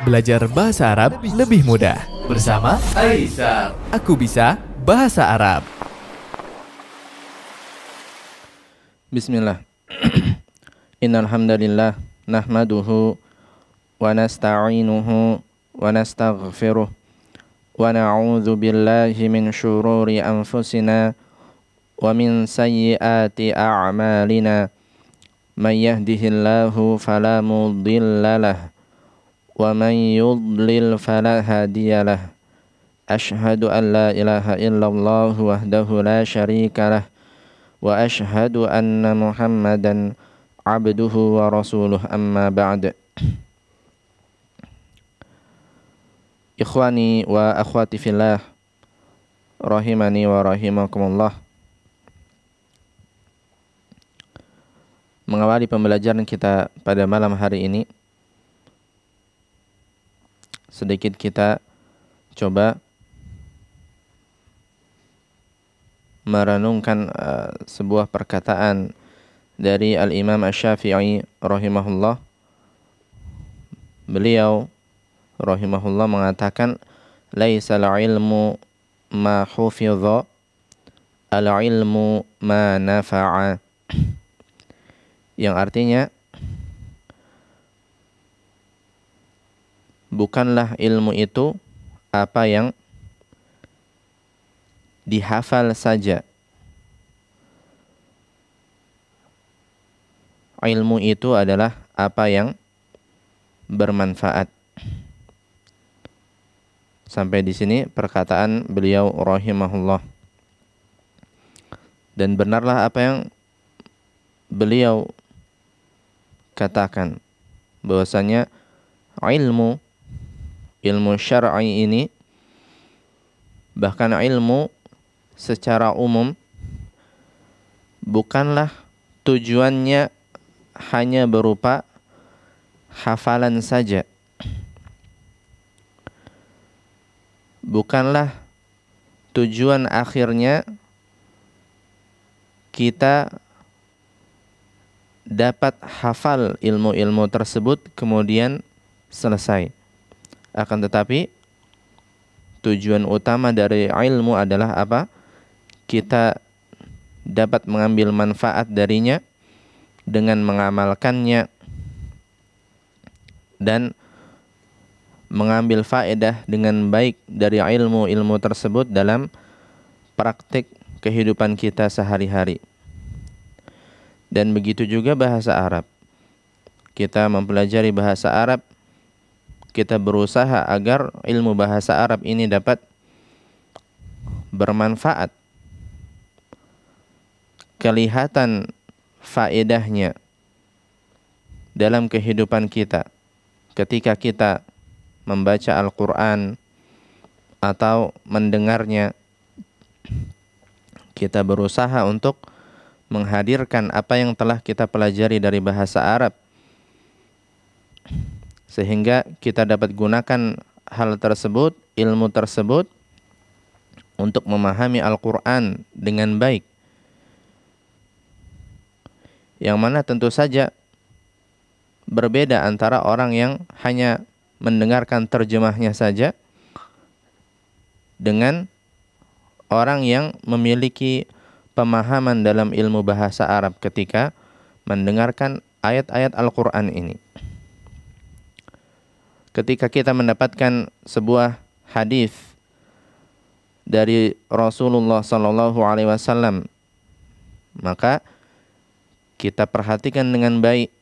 Belajar bahasa Arab lebih mudah bersama Aisar. Aku bisa bahasa Arab. Bismillah. Innal hamdalillah nahmaduhu wa nasta'inuhu wa nastaghfiruh wa na'udzu billahi min syururi anfusina wa min sayyiati a'malina. Man yahdihillahu fala mudilla lahu wa man yudlil fala hadiyalah. Ashhadu an la ilaha illallah wahdahu la syarika lah wa ashhadu anna Muhammadan abduhu wa rasuluh, amma ba'd. Ikhwani wa akhwati fillah, rahimani wa rahimakumullah. Mengawali pembelajaran kita pada malam hari ini, sedikit kita coba merenungkan sebuah perkataan dari Al-Imam Asy-Syafi'i rahimahullah. Beliau rahimahullah mengatakan, laisal ilmu ma hufidha, al ilmu ma nafa'a. Yang artinya, bukanlah ilmu itu apa yang dihafal saja. Ilmu itu adalah apa yang bermanfaat. Sampai di sini perkataan beliau rahimahullah. Dan benarlah apa yang beliau katakan, bahwasanya ilmu syar'i ini, bahkan ilmu secara umum, bukanlah tujuannya hanya berupa hafalan saja. Bukanlah tujuan akhirnya kita dapat hafal ilmu-ilmu tersebut kemudian selesai. Akan tetapi tujuan utama dari ilmu adalah apa? Kita dapat mengambil manfaat darinya dengan mengamalkannya dan mengambil faedah dengan baik dari ilmu-ilmu tersebut dalam praktik kehidupan kita sehari-hari. Dan begitu juga bahasa Arab. Kita mempelajari bahasa Arab, kita berusaha agar ilmu bahasa Arab ini dapat bermanfaat, kelihatan faedahnya dalam kehidupan kita ketika kita membaca Al-Quran atau mendengarnya. Kita berusaha untuk menghadirkan apa yang telah kita pelajari dari bahasa Arab, sehingga kita dapat gunakan hal tersebut, ilmu tersebut, untuk memahami Al-Quran dengan baik. Yang mana tentu saja berbeda antara orang yang hanya mendengarkan terjemahnya saja dengan orang yang memiliki pemahaman dalam ilmu bahasa Arab ketika mendengarkan ayat-ayat Al-Quran ini. Ketika kita mendapatkan sebuah hadis dari Rasulullah SAW, maka kita perhatikan dengan baik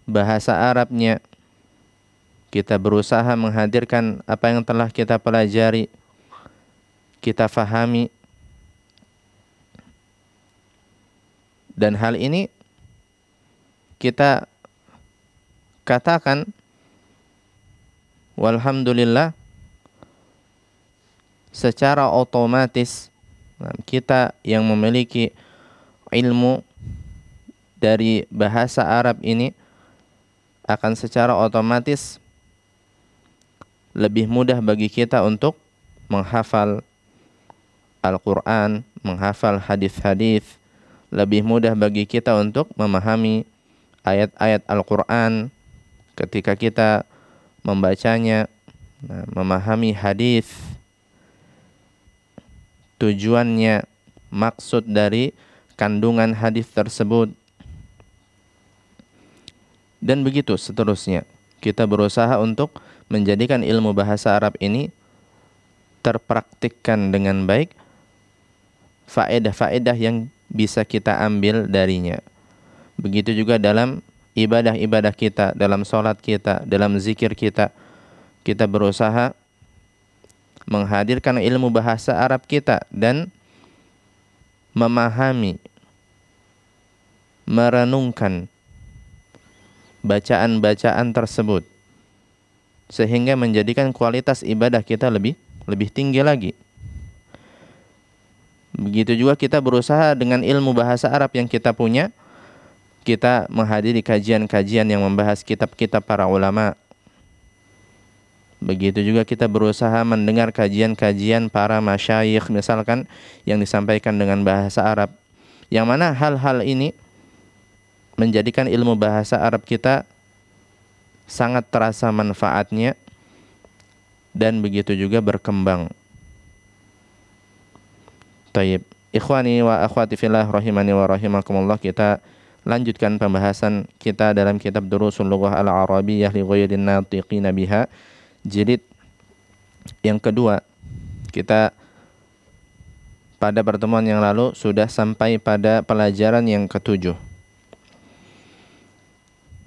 bahasa Arabnya. Kita berusaha menghadirkan apa yang telah kita pelajari, kita fahami. Dan hal ini kita katakan, walhamdulillah, secara otomatis kita yang memiliki ilmu dari bahasa Arab ini akan secara otomatis lebih mudah bagi kita untuk menghafal Al-Quran, menghafal hadis-hadis. Lebih mudah bagi kita untuk memahami ayat-ayat Al-Quran ketika kita membacanya, memahami hadis, tujuannya, maksud dari kandungan hadis tersebut, dan begitu seterusnya. Kita berusaha untuk menjadikan ilmu bahasa Arab ini terpraktikkan dengan baik, faedah-faedah yang bisa kita ambil darinya. Begitu juga dalam ibadah-ibadah kita, dalam sholat kita, dalam zikir kita, kita berusaha menghadirkan ilmu bahasa Arab kita dan memahami, merenungkan bacaan-bacaan tersebut sehingga menjadikan kualitas ibadah kita lebih tinggi lagi. Begitu juga kita berusaha dengan ilmu bahasa Arab yang kita punya, kita menghadiri kajian-kajian yang membahas kitab-kitab para ulama. Begitu juga kita berusaha mendengar kajian-kajian para masyayikh misalkan yang disampaikan dengan bahasa Arab, yang mana hal-hal ini menjadikan ilmu bahasa Arab kita sangat terasa manfaatnya dan begitu juga berkembang. Taib, ikhwani wa akhwati fillah rahimani wa rahimakumullah, kita lanjutkan pembahasan kita dalam kitab Durusul Lughah Al-Arabiyyah li Ghairin Natiqina Biha, jilid yang kedua. Kita pada pertemuan yang lalu sudah sampai pada pelajaran yang ke-7.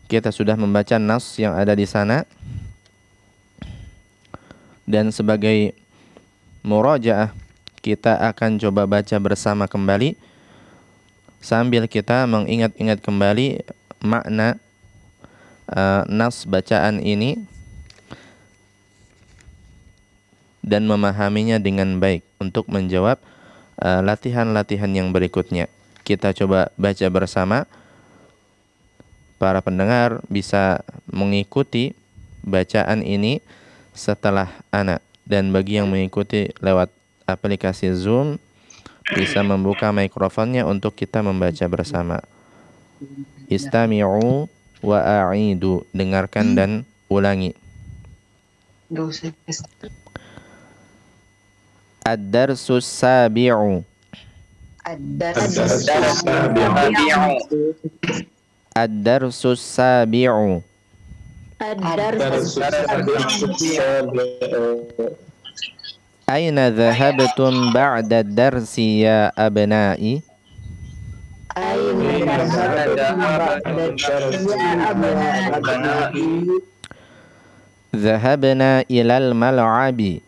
Kita sudah membaca nas yang ada di sana, dan sebagai murajaah kita akan coba baca bersama kembali sambil kita mengingat-ingat kembali makna nas bacaan ini dan memahaminya dengan baik untuk menjawab latihan-latihan yang berikutnya. Kita coba baca bersama. Para pendengar bisa mengikuti bacaan ini setelah ana, dan bagi yang mengikuti lewat aplikasi Zoom bisa membuka mikrofonnya untuk kita membaca bersama. Istami'u wa a'idu, dengarkan dan ulangi. Ad-darsus sabi'u. Ad-darsus sabi'u. Aina dhahabtum ba'da ad-darsi ya abna'i? Dhahabna ilal mal'abi.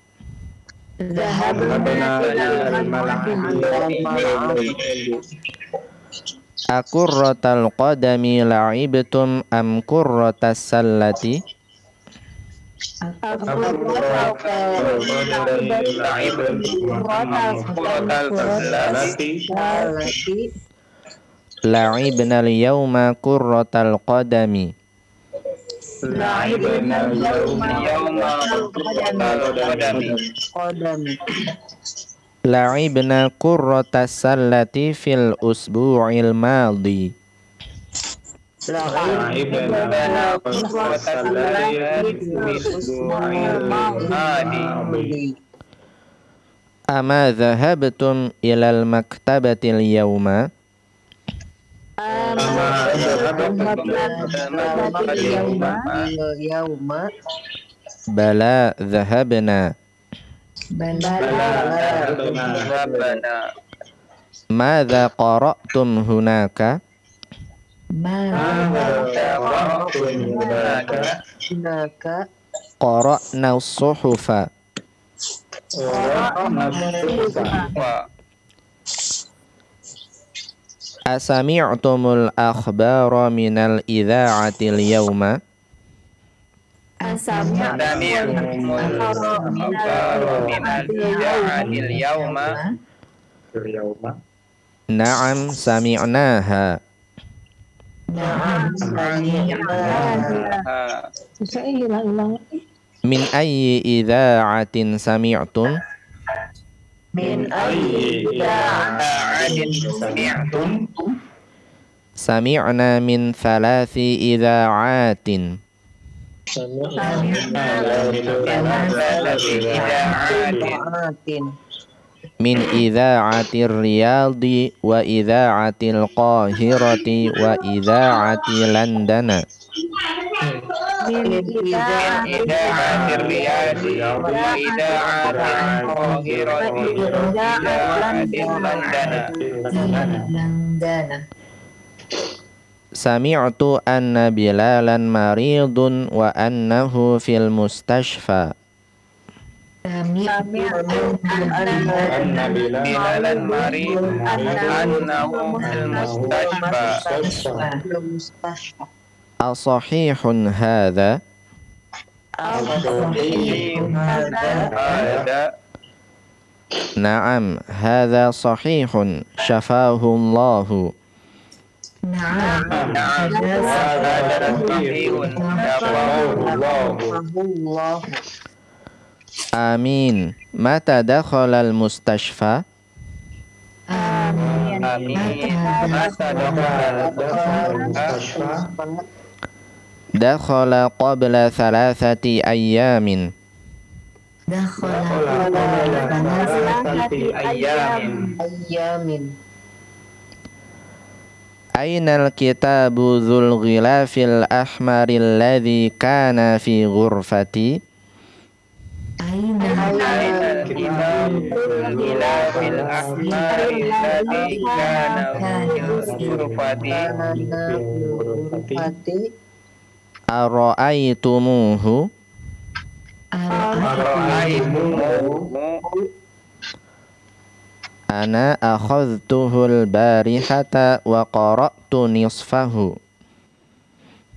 Akurratal qadami la'ibtum am kurratas sallati? La'ibna al-yawma kurratal qadami. La'ibna kurratas sallati fil usbu'il madhi. Ama dhahabtum ilal maktabatil yawma? Bala dhahabna. Madza qara'tum hunaka? Qara'na as-suhufa. Asami'tumul akhbara minal idha'atil yawma? Na'am sami'naha. Min ayyi idha'atin sami'tum? Sami'na min thalathi idha'atin. min idza'atir riyadi wa idza'atil qahirati wa idza'ati landana. Ida'atir riyadi wa ida'atil qahirati wa ida'atil landana. Sami'tu anna Bilalan maridun wa annahu fil mustashfa. Bilalan maridun wa annahu fil mustashfa. Asahihun hadha? Na'am, hadha sahihun, syafahu Allahu. Amin. Mata dakhala al-mustashfa? Dakhala qabla 3 ayyamin. Ainal kitabu dzul ghilafil ahmaril ladzi kana fi ghurfati? Ainal kitabu dzul ghilafil ahmaril ladzi kana fi ghurfati? Ara'aytumuhu? Ana akhadtuhul barihata wa qara'tu nisfahu.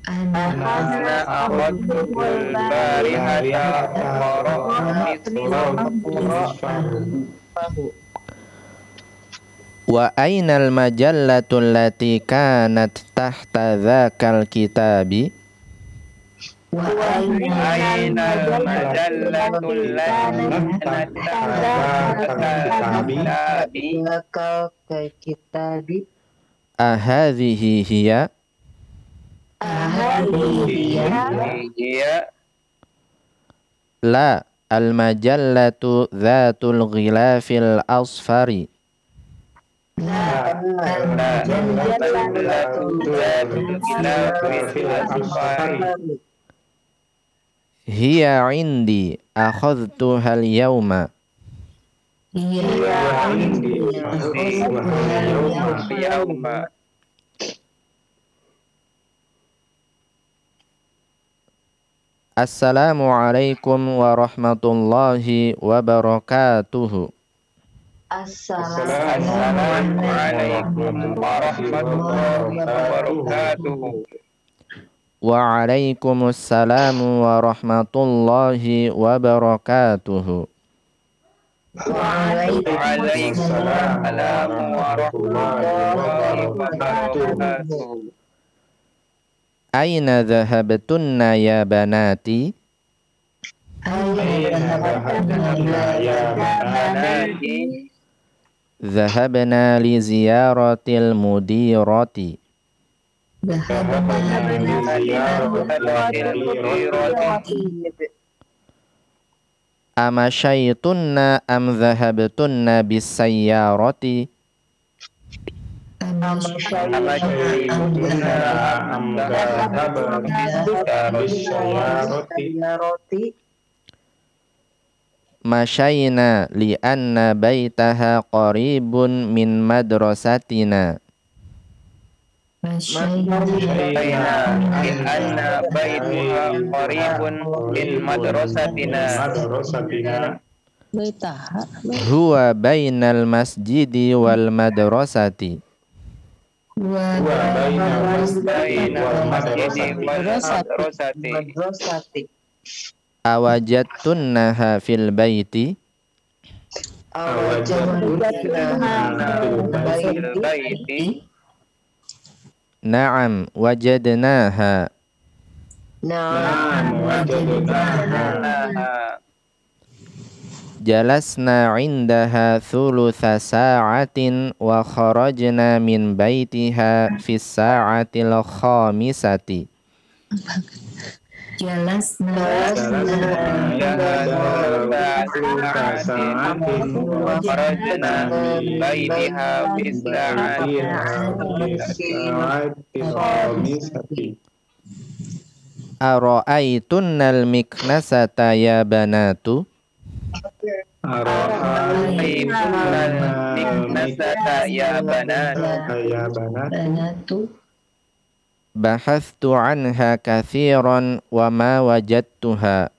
Ana akhadtuhul barihata wa qara'tu nisfahu. Wa ainal majallatu allati kanat tahta dzakal kitabi? Wa ainal majallatu allati kanat tahta dzakal kitabi? Ahadhihi hiya? La, al-majallatu dhatul ghilafil asfari. Hiya indi akhadtuha al-yawma. Assalamualaikum warahmatullahi wabarakatuh. Assalamualaikum warahmatullahi wabarakatuh. Waalaikumsalam warahmatullahi wabarakatuh. Waalaikumsalam warahmatullahi wabarakatuh. Aina dhahabtunna ya banati? Dhahabna li ziyaratil mudirati. Amashaytunna am dhahabtunna bis sayyarati? Masyayna li'anna baitaha qaribun min madrasatina. Masyayna li'anna baitaha qaribun min madrasatina. Huwa bainal masjidi wal madrasati. Awajadtunnaha fil baiti? Na'am wajadnaha. Jalasna indaha thulutha sa'atin wa kharajna min baitiha fis sa'atil khamisati. jalasna Kharajna min baitiha bis-sa'ati. Ara'aitunnal miknasata ya banatu. Ara'aitunnal miknasata ya banatu Bahastu anha kathiran wa ma wajadtuha.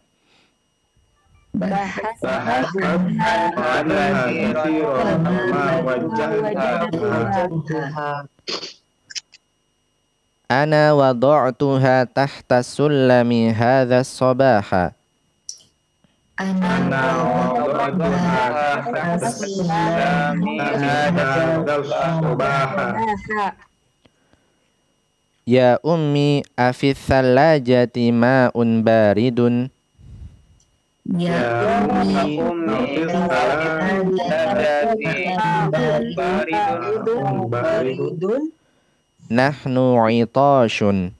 Ana wada'tuha tahta sullami hadha sabaha. Ya ummi afis thalajati ma'un baridun. Nahnu itashun.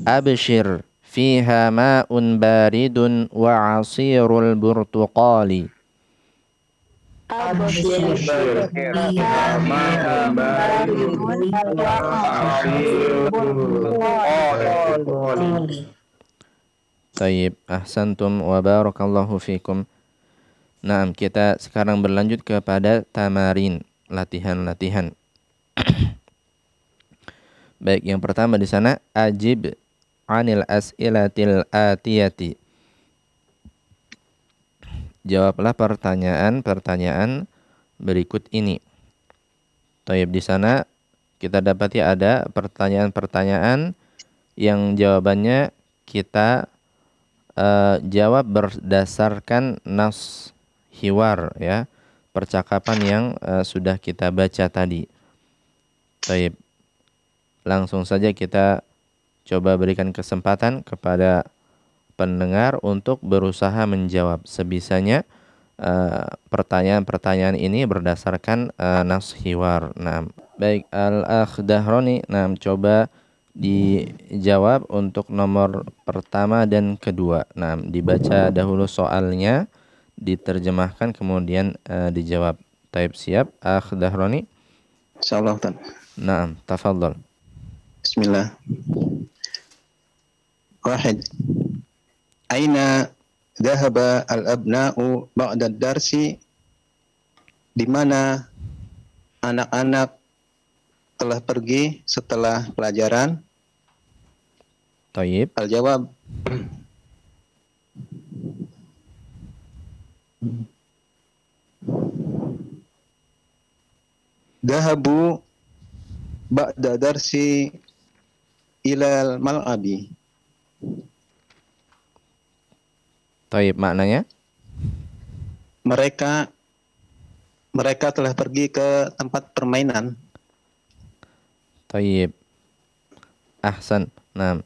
Abshir fiha ma'un baridun wa asirul burtuqali. Tayyib, ahsantum wa barakallahu fikum. Nah, kita sekarang berlanjut kepada tamarin, latihan-latihan. Baik, yang pertama di sana ajib anil as'ilatil atiyati. Jawablah pertanyaan-pertanyaan berikut ini. Tayyib, di sana kita dapati ada pertanyaan-pertanyaan yang jawabannya kita jawab berdasarkan nas hiwar, ya, percakapan yang sudah kita baca tadi. Tayyib, langsung saja kita coba berikan kesempatan kepada pendengar untuk berusaha menjawab sebisanya pertanyaan-pertanyaan ini berdasarkan nas hiwar. Nah, baik, Al-Akh Dahroni, nah, coba dijawab untuk nomor pertama dan kedua. Nah, dibaca dahulu soalnya, diterjemahkan, kemudian dijawab. Taib, siap, Akh Dahroni? Insyaallah, Tan. Nah, tafadhol. Bismillah. Wahid. Aina dhahaba al-abna'u ba'da ad-darsi? Di mana anak-anak telah pergi setelah pelajaran? Tayyib. Al-jawab. Dhahabu ba'da darsi ilal mal'abi. Tayyib, maknanya? Mereka telah pergi ke tempat permainan. Tayyib, ahsan. Nah,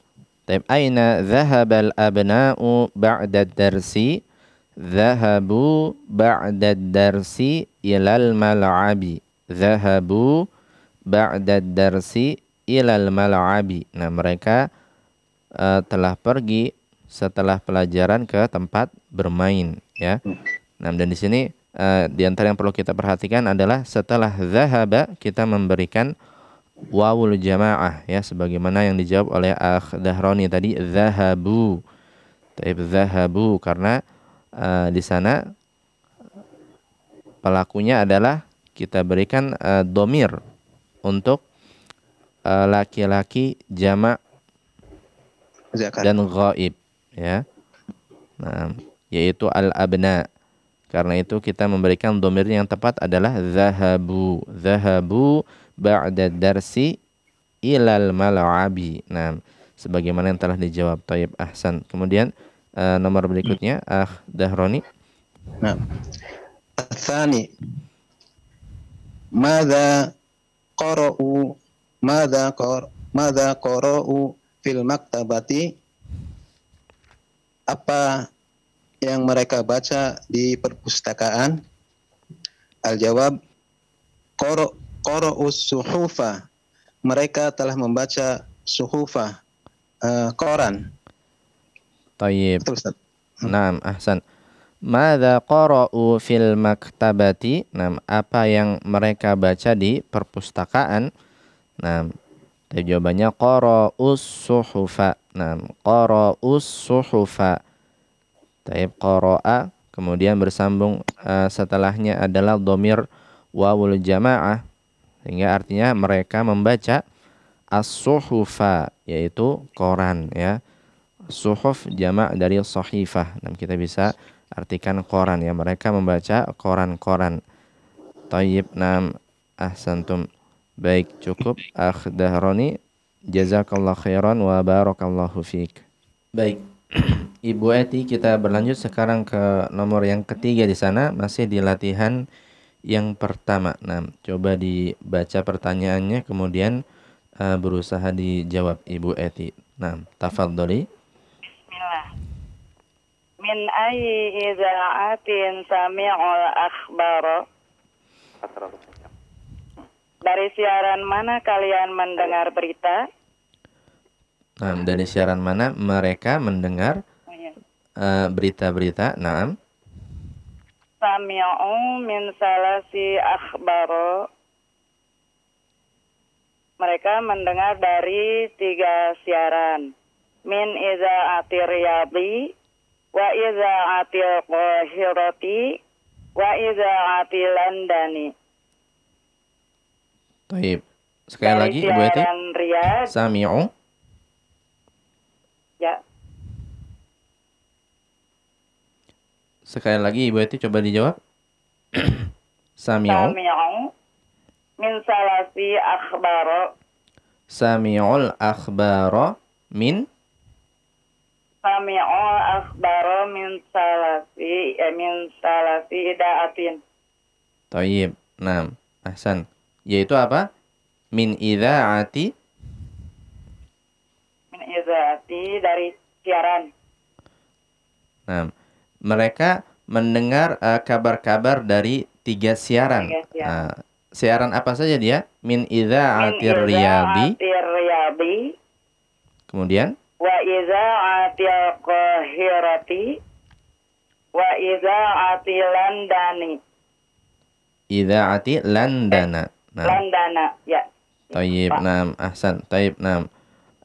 tayyib, aina dhahabal abna'u ba'da darsi? Dhahabu ba'da darsi ilal mal'abi. Dhahabu ba'da darsi ilal mal'abi. Nah, mereka telah pergi setelah pelajaran ke tempat bermain, ya. Nah, dan di sini di antara yang perlu kita perhatikan adalah setelah dhahaba kita memberikan wawul jamaah, ya, sebagaimana yang dijawab oleh Akh Dahroni tadi, dhahabu. Taib, dhahabu, karena di sana pelakunya adalah kita berikan domir untuk laki-laki jamak dan ghaib, ya. Nah, yaitu al-abna. Karena itu kita memberikan domir yang tepat adalah zahabu. Zahabu ba'da darsi ilal mal'abi. Nah, sebagaimana yang telah dijawab. Tayyib, ahsan. Kemudian nomor berikutnya, Akh Dahroni. Nah, Tsani. Madza qara'u fil maktabati? Apa yang mereka baca di perpustakaan? Al-jawab, qara'us suhufa mereka telah membaca suhufah, koran. Tayyib. Betul, Ustaz. Naam, ahsan. Madza qara'u fil maktabati? Naam, apa yang mereka baca di perpustakaan? Naam. Jawabannya qara'us suhufa. Naam, qara'us suhufa. Taib qara'a, kemudian bersambung setelahnya adalah dhamir wawul jamaah, sehingga artinya mereka membaca as-suhufa, yaitu koran ya. Suhuf jamak dari sahifah. Nah, kita bisa artikan koran ya. Mereka membaca koran-koran. Tayyib, nam, ahsantum. Baik, cukup. Akh Dahroni, jazakallah khairan wa barakallahu fiik. Baik. Ibu Eti, kita berlanjut sekarang ke nomor yang ketiga di sana, masih di latihan yang pertama. Nah, coba dibaca pertanyaannya, kemudian berusaha dijawab Ibu Eti. Nah, tafadholi. Bismillah. Min ayyi idza'atin sami'ul akhbara? Dari siaran mana kalian mendengar berita? Nah, dari siaran mana mereka mendengar berita-berita? Naam. Sami'u min salasi akhbara. Mereka mendengar dari 3 siaran. Min idza'atir riyadi, wa idza'atil qahirati, wa idza'atil landani. Baik. Sekali lagi Ibu Eti. Riyadh. Sami'u. Ya. Sekali lagi Ibu Eti coba dijawab. Sami'u. Sami'u min salasi akhbaro. Sami'ul akhbaro min. Sami'ul akhbaro min salasi ida'atin. Tayyib. Naam. Ahsan. Yaitu apa? Min idza'ati. Min idza'ati dari siaran. Nah, mereka mendengar kabar-kabar dari 3 siaran. Siaran apa saja dia? Min idza'atir riyadi. Kemudian? Wa idza'atil qahirati. Wa idza'atil landani. Idza'ati landana. Nah. Landana, ya. Tayyib, naam, ahsan. Tayyib, naam.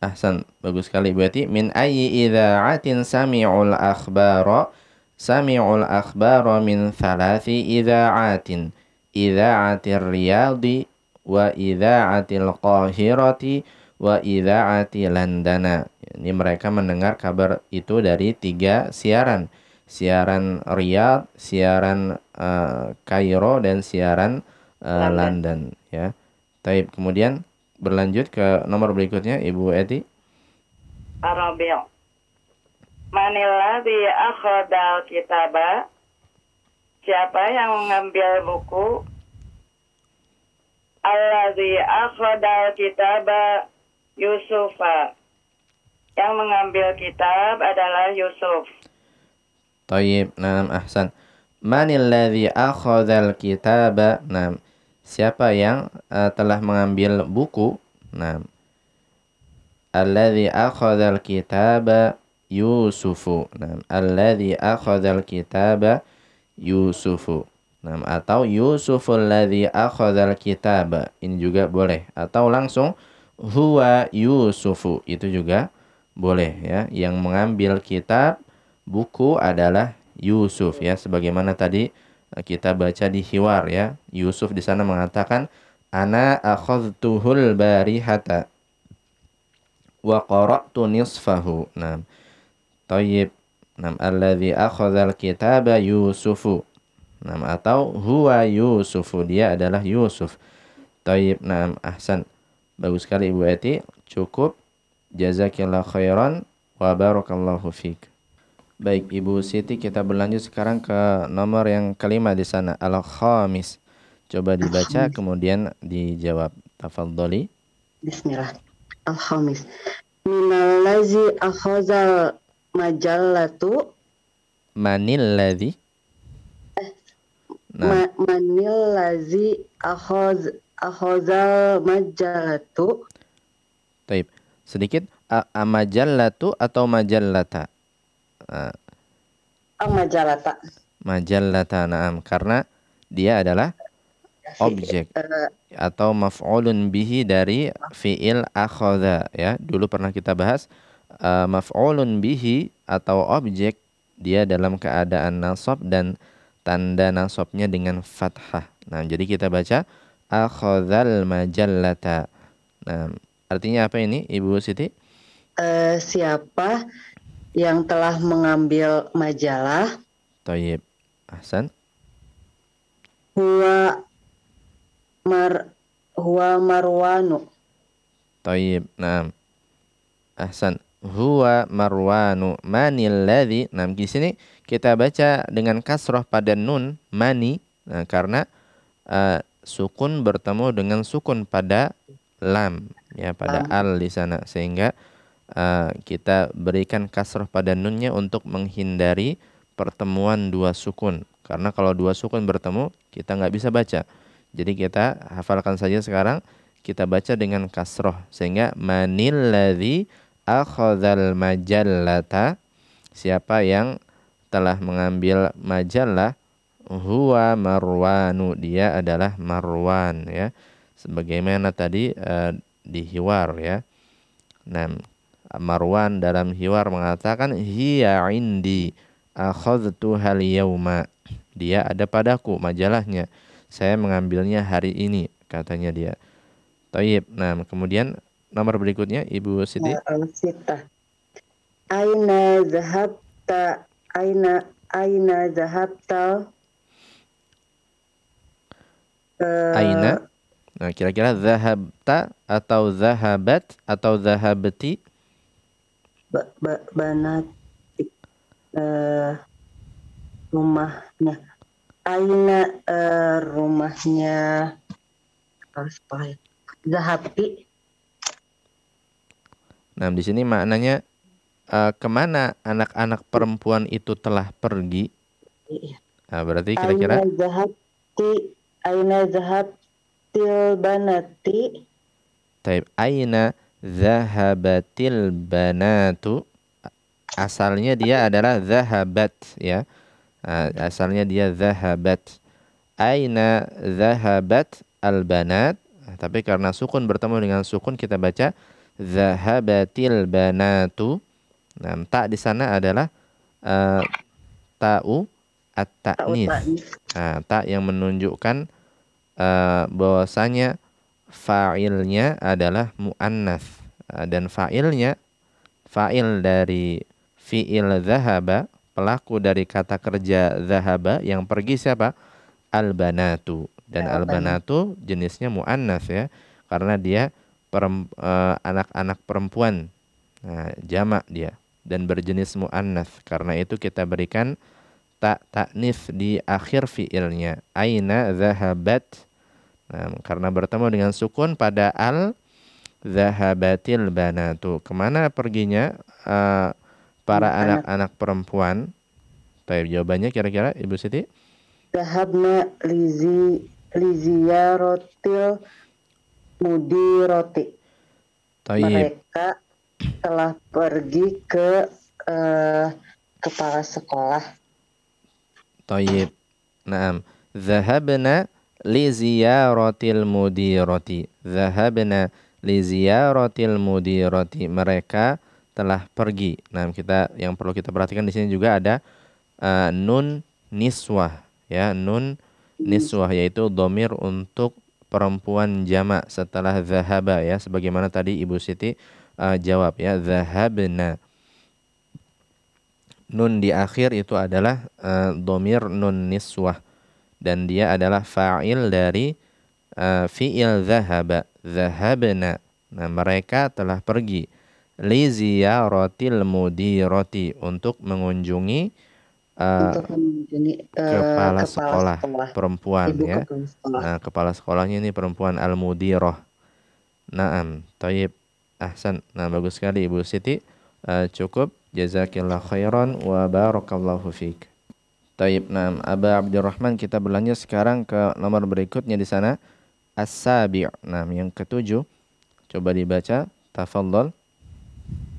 Ahsan, bagus sekali berarti. Min ayyi idza'atin sami'ul akhbara. Sami'ul akhbara min 3 idza'atin. Idza'atir riyadi, wa idza'atil qahirati, wa idza'ati landana. Ini mereka mendengar kabar itu dari 3 siaran. Siaran Riyadh, siaran Kairo, dan siaran London ya. Taib, kemudian berlanjut ke nomor berikutnya Ibu Eti. Arabiy. Manilladzi akhadal kitaba? Siapa yang mengambil buku? Alladzi akhadal kitaba Yusufa. Yang mengambil kitab adalah Yusuf. Taib, naam, ahsan. Manilladzi akhadal kitaba? Naam. Siapa yang telah mengambil buku? Naam. Alladzi akhadal kitaba Yusufu. Naam. Alladzi akhadal kitaba Yusufu. Naam. Atau Yusuful ladzi akhadal kitaba. Ini juga boleh. Atau langsung huwa Yusufu. Itu juga boleh ya. Yang mengambil kitab buku adalah Yusuf ya, sebagaimana tadi kita baca di hiwar ya. Yusuf di sana mengatakan ana akhadtuhul barihata wa qara'tu nisfahu. Nah, tayyib. Nam alladzi akhadzal kitaba Yusufu. Nam atau huwa Yusufu, dia adalah Yusuf. Tayyib. Nam, ahsan. Bagus sekali Ibu Eti. Cukup. Jazakillah khairan wa barakallahu fiik. Baik Ibu Siti, kita berlanjut sekarang ke nomor yang kelima di sana, al-khamis. Coba dibaca kemudian dijawab. Tafadholi. Bismillah. Al-khamis. Minallazi akhazal majallatu. Manillazi. Manillazi akhazal majallatu. Taib. Sedikit amajallatu atau majallata? Majalata. Majallata, na'am, karena dia adalah objek atau maf'ulun bihi dari fi'il akhadha, ya. Dulu pernah kita bahas maf'ulun bihi atau objek dia dalam keadaan nasab dan tanda nasabnya dengan fathah. Nah, jadi kita baca akhadzal majallata. Nah, artinya apa ini, Ibu Siti? Siapa yang telah mengambil majalah? Thayyib. Ahsan. Huwa Marwanu. Thayyib. Naam. Ahsan. Huwa Marwanu. Manil ladzi. Nah, di sini kita baca dengan kasrah pada nun mani, nah, karena sukun bertemu dengan sukun pada lam, ya, pada al di sana, sehingga kita berikan kasrah pada nunnya untuk menghindari pertemuan dua sukun. Karena kalau dua sukun bertemu kita nggak bisa baca. Jadi kita hafalkan saja sekarang, kita baca dengan kasrah, sehingga manil ladzi akhadzal majallata, siapa yang telah mengambil majalah, huwa Marwanu, dia adalah Marwan, ya. Sebagaimana tadi di hiwar, ya. Nah, Marwan dalam hiwar mengatakan hiya indi akhadtuhal yauma, dia ada padaku majalahnya, saya mengambilnya hari ini, katanya dia. Thayyib. Nah, kemudian nomor berikutnya Ibu Siti. Sita. Aina zahabta aina zahabta. Aina. Nah, kira-kira zahabta atau zahabat atau zahabti? Banat rumahnya. Aina rumahnya Zahabti. Nah, di sini maknanya kemana anak-anak perempuan itu telah pergi? Nah, berarti kira-kira Aina zahabtil banati. Taib. Aina zahabatil banatu. Asalnya dia adalah zahabat, ya. Asalnya dia zahabat. Aina zahabat al-banat. Tapi karena sukun bertemu dengan sukun, kita baca zahabatil banatu. Nah, ta di sana adalah ta'u at-ta'nits. Nah, ta yang menunjukkan bahwasanya fa'ilnya adalah mu'annats, dan fa'ilnya, fa'il dari fi'il zahaba, pelaku dari kata kerja zahaba, yang pergi siapa? Al-banatu. Dan al-banatu jenisnya mu'annats, ya, karena dia anak-anak perempuan. Nah, jamak dia dan berjenis mu'annats. Karena itu kita berikan ta'nis di akhir fi'ilnya. Aina zahabat. Nah, karena bertemu dengan sukun pada al, zahabatil banatu. Kemana perginya para anak-anak perempuan? Baik, jawabannya kira-kira Ibu Siti? Zahabna liziyaratil mudirati. Mereka telah pergi ke kepala sekolah. Tayyib. Naam. Zahabna liziyaratil mudirati. Zahabna liziyaratil mudirati. Mereka telah pergi. Nah, yang perlu kita perhatikan di sini juga ada nun niswah, ya, nun niswah, yaitu dhamir untuk perempuan jamak setelah zahaba, ya, sebagaimana tadi Ibu Siti jawab, ya, zahabna. Nun di akhir itu adalah dhamir nun niswah, dan dia adalah fa'il dari fi'il zahaba, zahabna. Nah, mereka telah pergi li ziyaratil mudirati, untuk mengunjungi kepala sekolah perempuan, ya. Nah, kepala sekolahnya ini perempuan, al-mudirah. Naam, thayyib, ahsan. Nah, bagus sekali Ibu Siti. Cukup. Jazakillah khairan wa barakallahu fiik. Thayyib. Naam, Aba Abdurrahman, kita berlanjut sekarang ke nomor berikutnya di sana. As-sabi'. Nah, yang ketujuh. Coba dibaca Tafadhal.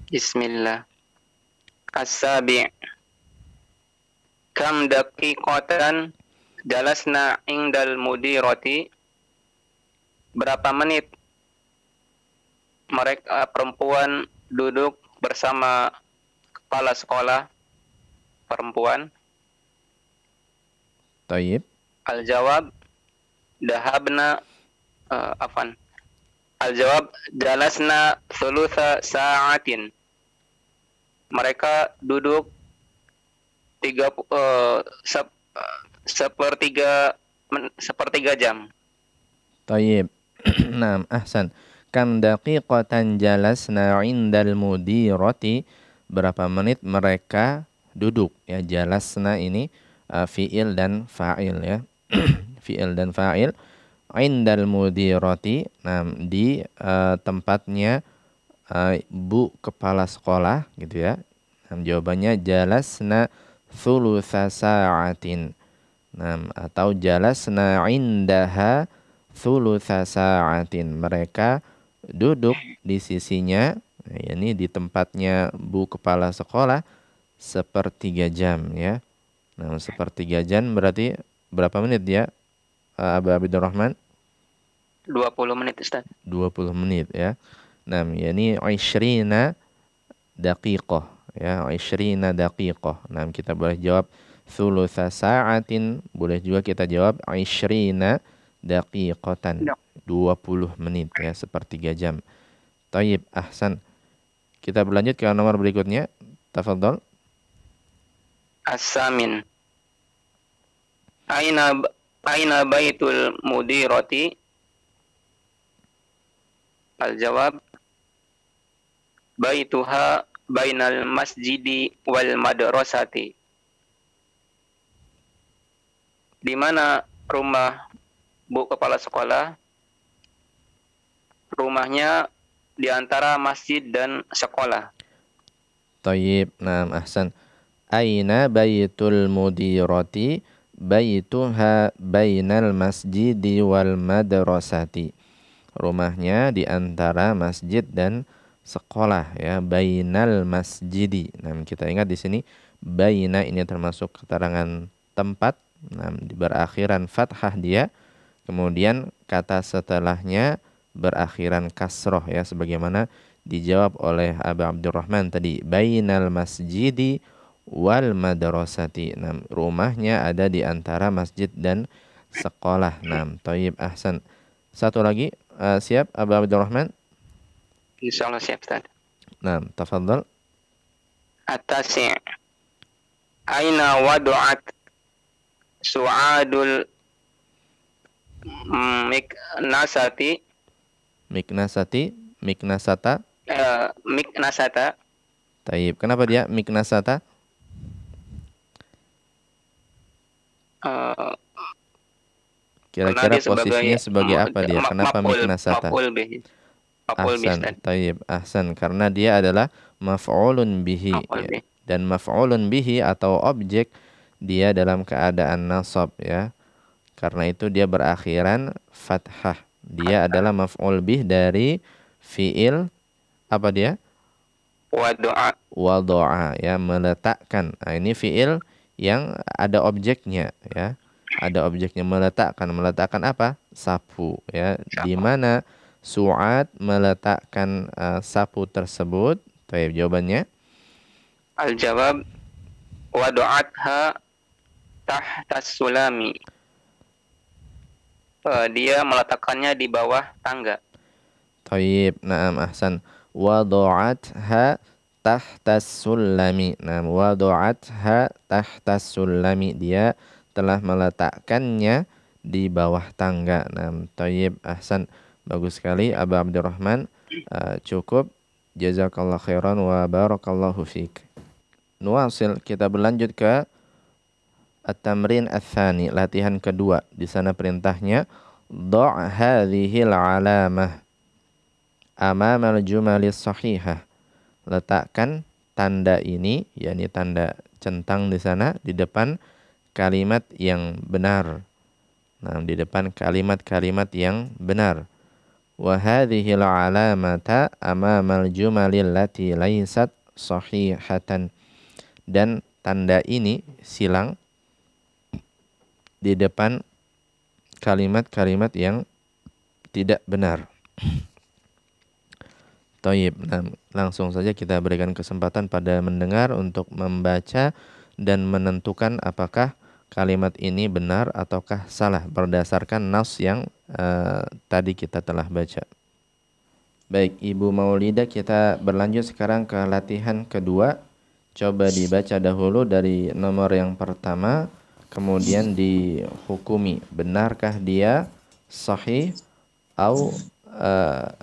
Bismillah. As-sabi' kam daqiqatan jalasna indal mudirati. Berapa menit mereka perempuan duduk bersama kepala sekolah perempuan? Tayyib. Al-jawab dahabna Al-jawab jalasna thulutha sa'atin. Mereka duduk sepertiga jam. Tayyib. Naam, ahsan. Kam daqiqatan jalasna indal mudirati. Berapa menit mereka duduk? Ya, jalasna ini fi'il dan fa'il ya. Fi'il dan fa'il. Indal mudirati. Nah, di tempatnya bu kepala sekolah gitu ya. Nah, jawabannya jalasna thulutha sa'atin. Nah, atau jalasna indaha thulutha sa'atin. Mereka duduk di sisinya, ini di tempatnya bu kepala sekolah sepertiga jam ya. Nah, sepertiga jam berarti berapa menit ya, Abu Abdurrahman? 20 menit, Ustaz. 20 menit ya. Nah, ini 20 daqiqah ya, 20 daqiqah. Nah, kita boleh jawab thulutha sa'atin, boleh juga kita jawab 20 daqiqatan, 20 menit ya, sepertiga jam. Tayyib, ahsan. Kita berlanjut ke nomor berikutnya. Tafadhal. As-samin. Aina baitul mudirati? Al-jawab baituha bainal masjidi wal madrasati. Di mana rumah bu kepala sekolah? Rumahnya di antara masjid dan sekolah. Tayyib, naam, ahsan. Aina baitul mudirati? Baituha bainal masjidi wal madrasati. Rumahnya di antara masjid dan sekolah ya, bainal masjidi. Nah, kita ingat di sini baina ini termasuk keterangan tempat. Nah, di berakhiran fathah dia. Kemudian kata setelahnya berakhiran kasroh ya, sebagaimana dijawab oleh Abu Abdurrahman tadi, bainal masjidi wal madrasati. Nah, rumahnya ada di antara masjid dan sekolah. Nah, tayyib, ahsan. Satu lagi, siap Abu Abdurrahman? Insyaallah siap, Ustaz. Nah, tafadhal. At-tasi'. Aina wadu'at su'adul miknasati? Miknasata. Miknasata. Tayyib. Kenapa dia miknasata? Kira-kira posisinya sebagai apa dia? Kenapa miknasata? Ahsan, tayyib, ahsan. Karena dia adalah maf'ulun bihi ya. Dan maf'ulun bihi atau objek dia dalam keadaan nasab ya. Karena itu dia berakhiran fathah. Dia adalah maf'ul bih dari fi'il apa dia? Wadu'a ya, meletakkan. Nah, ini fi'il yang ada objeknya ya. Ada objeknya, meletakkan. Meletakkan apa? Sapu ya. Di mana Su'ad meletakkan sapu tersebut? Baik, jawabannya. Al-jawab wadu'atha tahtas sulami. Dia meletakkannya di bawah tangga. Tayyib, na'am, ahsan. Wadu'atha tahtas sulami. Nah, wadu'atha tahtas sulami. Dia telah meletakkannya di bawah tangga. Nah, tayyib, ahsan. Bagus sekali Abu Abdurrahman. Cukup. Jazakallah khairan wa barakallahu fiik. Nuwasil, kita berlanjut ke at-tamrin ats-tsani, latihan kedua. Di sana perintahnya dha' hadhil 'alamah amama al-jumalis sahihah. Letakkan tanda ini, yakni tanda centang di sana di depan kalimat yang benar. Nah, di depan kalimat-kalimat yang benar. wa hadhil alamata amamal jumalil lati laysat sahihatan. Dan tanda ini silang di depan kalimat-kalimat yang tidak benar. Taib. Nah, langsung saja kita berikan kesempatan pada mendengar untuk membaca dan menentukan apakah kalimat ini benar ataukah salah berdasarkan nas yang tadi kita telah baca. Baik, Ibu Maulida, kita berlanjut sekarang ke latihan kedua. Coba dibaca dahulu dari nomor yang pertama, kemudian dihukumi benarkah dia sahih atau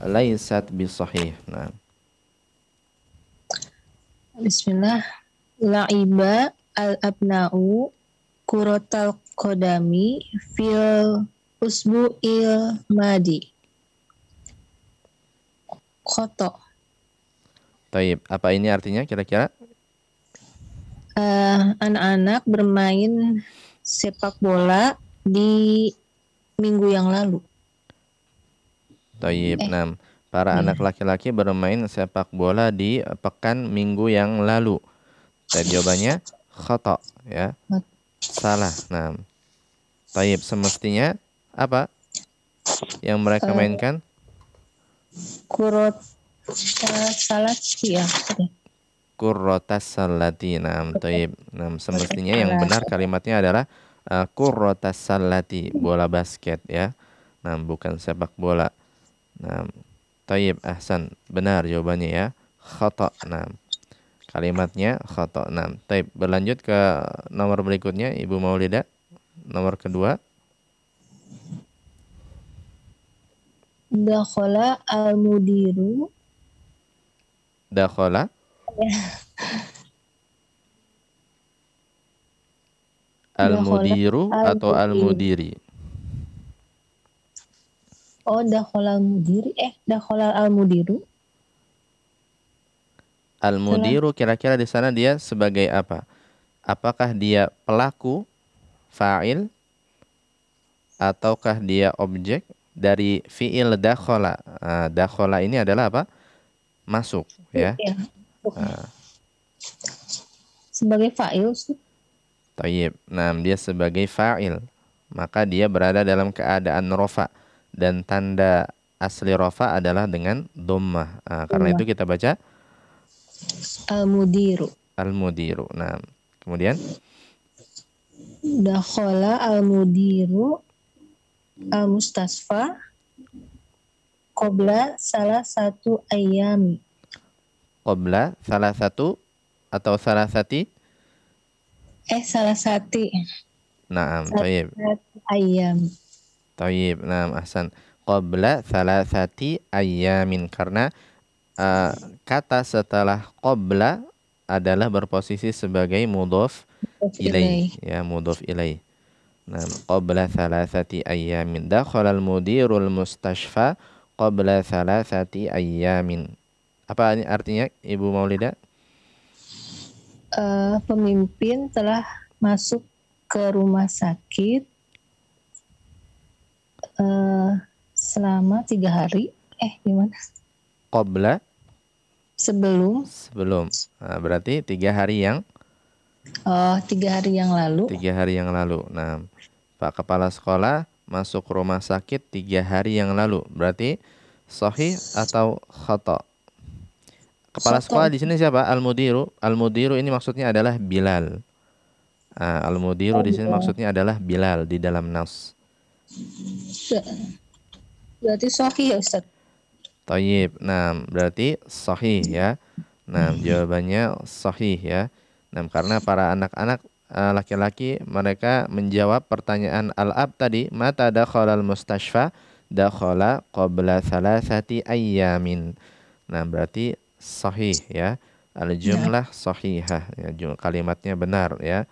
laisat bisahih. Nah. Bismillah. La'iba al-abna'u kurotal qadami fil usbu'il madi. Khoto. Taib. Apa ini artinya kira-kira? Anak-anak bermain sepak bola di minggu yang lalu. Taib. Para anak laki-laki bermain sepak bola di pekan minggu yang lalu. Tadi jawabannya khata, ya. Salah. Taib, semestinya apa yang mereka mainkan? Kurot salati ya. Kurrotas salati. Taib. Semestinya yang benar kalimatnya adalah kurrotas salati, bola basket, ya. Bukan sepak bola. Taib, ahsan, benar jawabannya, ya. Khata. Kalimatnya khata. Taib, berlanjut ke nomor berikutnya, Ibu Maulida. Nomor kedua. Dakhala al-mudiru. Dakhala. Al-mudiru atau al-mudiri? Oh, dakhala al-mudiri. Dakhala al-mudiru. Al-mudiru kira-kira di sana dia sebagai apa? Apakah dia pelaku, fa'il, ataukah dia objek dari fi'il dakhala? Dakhala ini adalah apa? Masuk, ya. Sebagai fa'il. Tayyib. Dia sebagai fa'il. Maka dia berada dalam keadaan rofa. Dan tanda asli rofa adalah dengan dhammah. Karena itu kita baca al-mudiru. Al-mudiru. Kemudian Dakhala al-mudiru al-mustasfa qabla salah satu ayami. Qabla salah satu atau salah sati? Salah sati. Tayyib. Ayam. Tayyib. Ahsan. Qabla salah sati ayamin. Karena kata setelah qabla adalah berposisi sebagai mudhaf ilaih, ya, mudhaf ilaih. Qabla thalathati ayyamin. Dakhala al-mudirul mustashfa qabla thalathati ayyamin. Apa artinya, Ibu Maulida? Pemimpin telah masuk ke rumah sakit selama 3 hari. Gimana? Qabla? Sebelum. Berarti 3 hari yang? 3 hari yang lalu. 3 hari yang lalu. Pak Kepala Sekolah masuk rumah sakit 3 hari yang lalu. Berarti sahih atau khata? Kepala sekolah di sini siapa? Al-mudiru. Al-mudiru ini maksudnya adalah Bilal. Al-mudiru di sini maksudnya adalah Bilal di dalam nas. Berarti sahih ya, Ustaz? Tayyib. Berarti sahih, ya. Jawabannya sahih, ya. Karena para anak-anak laki-laki mereka menjawab pertanyaan al-ab tadi, mata dakhala al-mustashfa? Dakhala qabla thalathati ayyamin. Berarti sahih, ya. Al-jumlah sahihah, ya. Kalimatnya benar, ya.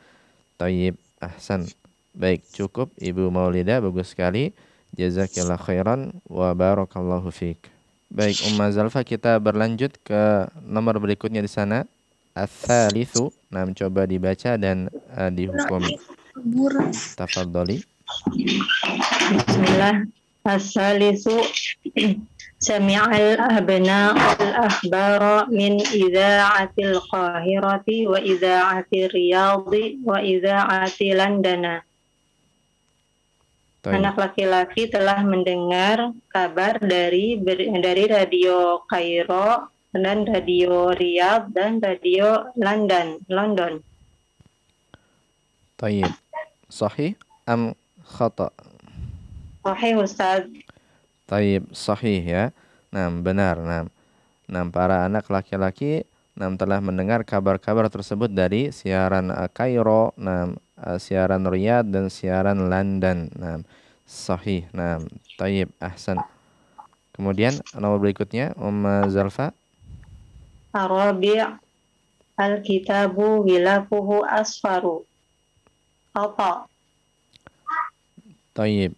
Tayyib, ahsan. Baik, cukup Ibu Maulida, bagus sekali. Jazakillah khairan wa barakallahu fiik. Baik, Ummah Zalfa, kita berlanjut ke nomor berikutnya di sana. Ats-tsalitsu. Coba dibaca dan dihukumi. Tafadhali. Bismillah. As-salisu sami'al abna'ul akhbara min idza'atil qahirati wa idza'atil riyadhi wa idza'atil landana. Anak laki-laki telah mendengar kabar dari radio Kairo dan radio Riyadh dan radio London. Tayyib. Sahih am khata? Sahih Ustaz. Tayyib, sahih ya. Nah, benar. Nah, para anak laki-laki telah mendengar kabar-kabar tersebut dari siaran Kairo, siaran Riyadh dan siaran London. Nah, sahih. Nah, tayyib, ahsan. Kemudian nomor berikutnya Zalfa. Arabi' al-kitabu wilafuhu asfaru. Apa? Tayyib.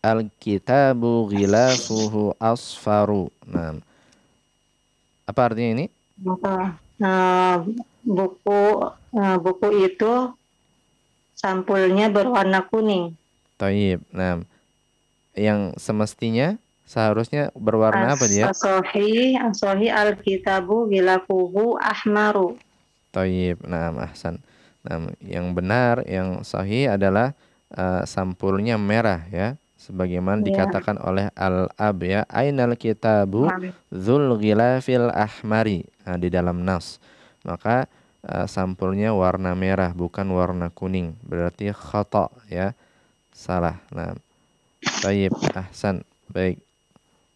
Al-kitabu ghilafuhu asfaru. Nah, apa artinya ini? Buku itu sampulnya berwarna kuning. Tayyib. Nah, yang semestinya seharusnya berwarna apa dia? As-sahih al-kitabu ghilafuhu ahmaru. Tayyib. Nah, ahsan. Nah, yang benar, yang sahih adalah sampulnya merah ya. Sebagaimana dikatakan oleh Al-Ab ya, ainal kitabu dzul ghilafil ahmari, di dalam nas. Maka sampulnya warna merah bukan warna kuning. Berarti khata ya. Salah. Nah, tayyib, ahsan. Baik.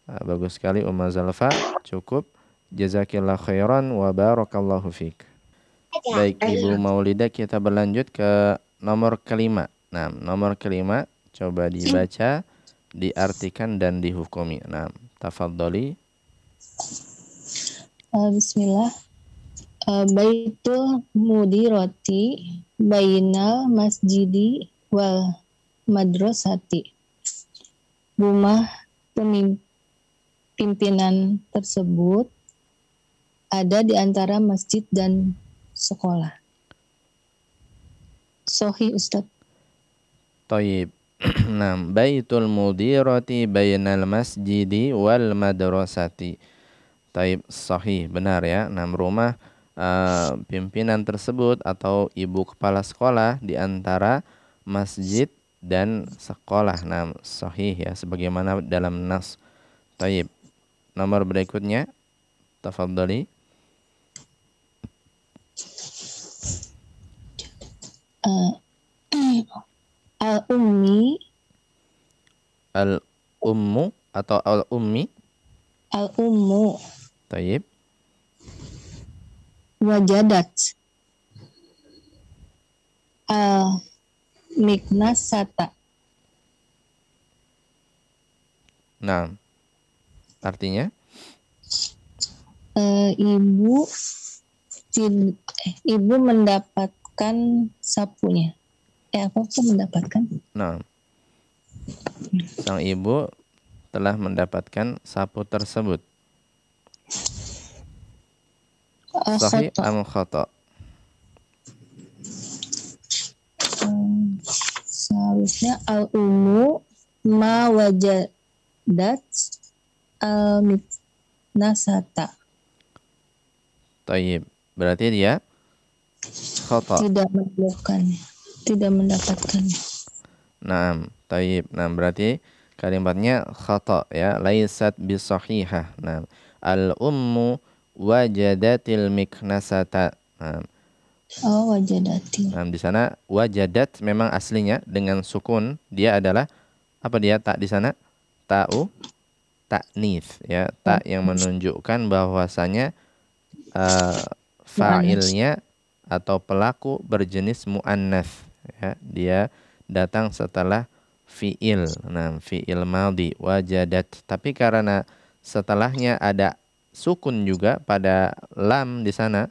Bagus sekali Zalfa. Cukup. Jazakillah khairan wa barakallahu fiik. Baik, Ibu Maulidah, kita berlanjut ke nomor kelima. Nah, nomor kelima coba dibaca, diartikan dan dihukumi. Nah, tafadhali. Bismillah. Baitul mudirati bainal masjidi wal madrasati. Rumah pimpinan tersebut ada di antara masjid dan sekolah. Sahih Ustaz. Tayyib. Nah, baitul mudirati bainal masjidi wal madrasati. Taib, sahih, benar ya. Nah, rumah pimpinan tersebut atau ibu kepala sekolah di antara masjid dan sekolah. Nah, sahih ya, sebagaimana dalam nas. Taib. Nomor berikutnya, tafadhali. Al-ummi. Al-ummu atau al-ummi? Al-ummu. Tayyib. Wajadat. Al-miknasata. Nah, artinya? Ibu mendapatkan sapunya. Apa mendapatkan? Nah, sang ibu telah mendapatkan sapu tersebut. Sahih am khata? Seharusnya al-ummu ma wajadat al-miknasata. Tayyib. Berarti dia khata. Tidak mendapatkan. Nah, tayyib. Nah, berarti kalimatnya khata ya, laisat bisahihah. Nah, al-ummu wajadatil miknasata. Nah, wajadati. Nah, di sana wajadat memang aslinya dengan sukun, dia adalah apa dia tak di sana? Ta'u ta'nits ya, tak yang menunjukkan bahwasanya fa'ilnya atau pelaku berjenis muannats ya, dia datang setelah fi'il. Nah, fi'il madhi wajadat. Tapi karena setelahnya ada sukun juga pada lam di sana,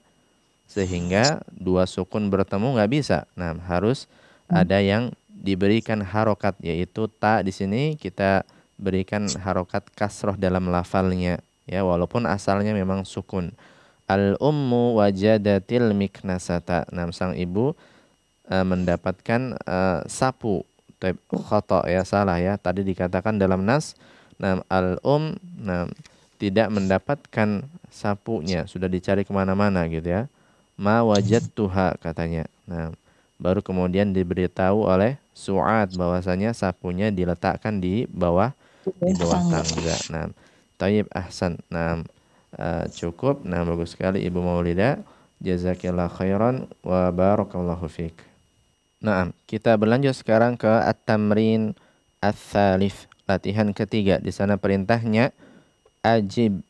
sehingga dua sukun bertemu nggak bisa. Nah, harus ada yang diberikan harokat, yaitu ta di sini kita berikan harokat kasroh dalam lafalnya ya, walaupun asalnya memang sukun. Al-ummu wajadatil miknasata. Nah, sang ibu mendapatkan sapu Taib, khata ya, salah ya. Tadi dikatakan dalam nas, tidak mendapatkan sapunya, sudah dicari kemana-mana gitu ya. Ma wajadtuha katanya. Baru kemudian diberitahu oleh Su'ad bahwasanya sapunya diletakkan di bawah tangga. Taib, ahsan. Cukup. Bagus sekali Ibu Maulida. Jazakillah khairan wa barakallahu fiik. Kita berlanjut sekarang ke at-tamrin ats-tsalits, latihan ketiga. Di sana perintahnya ajib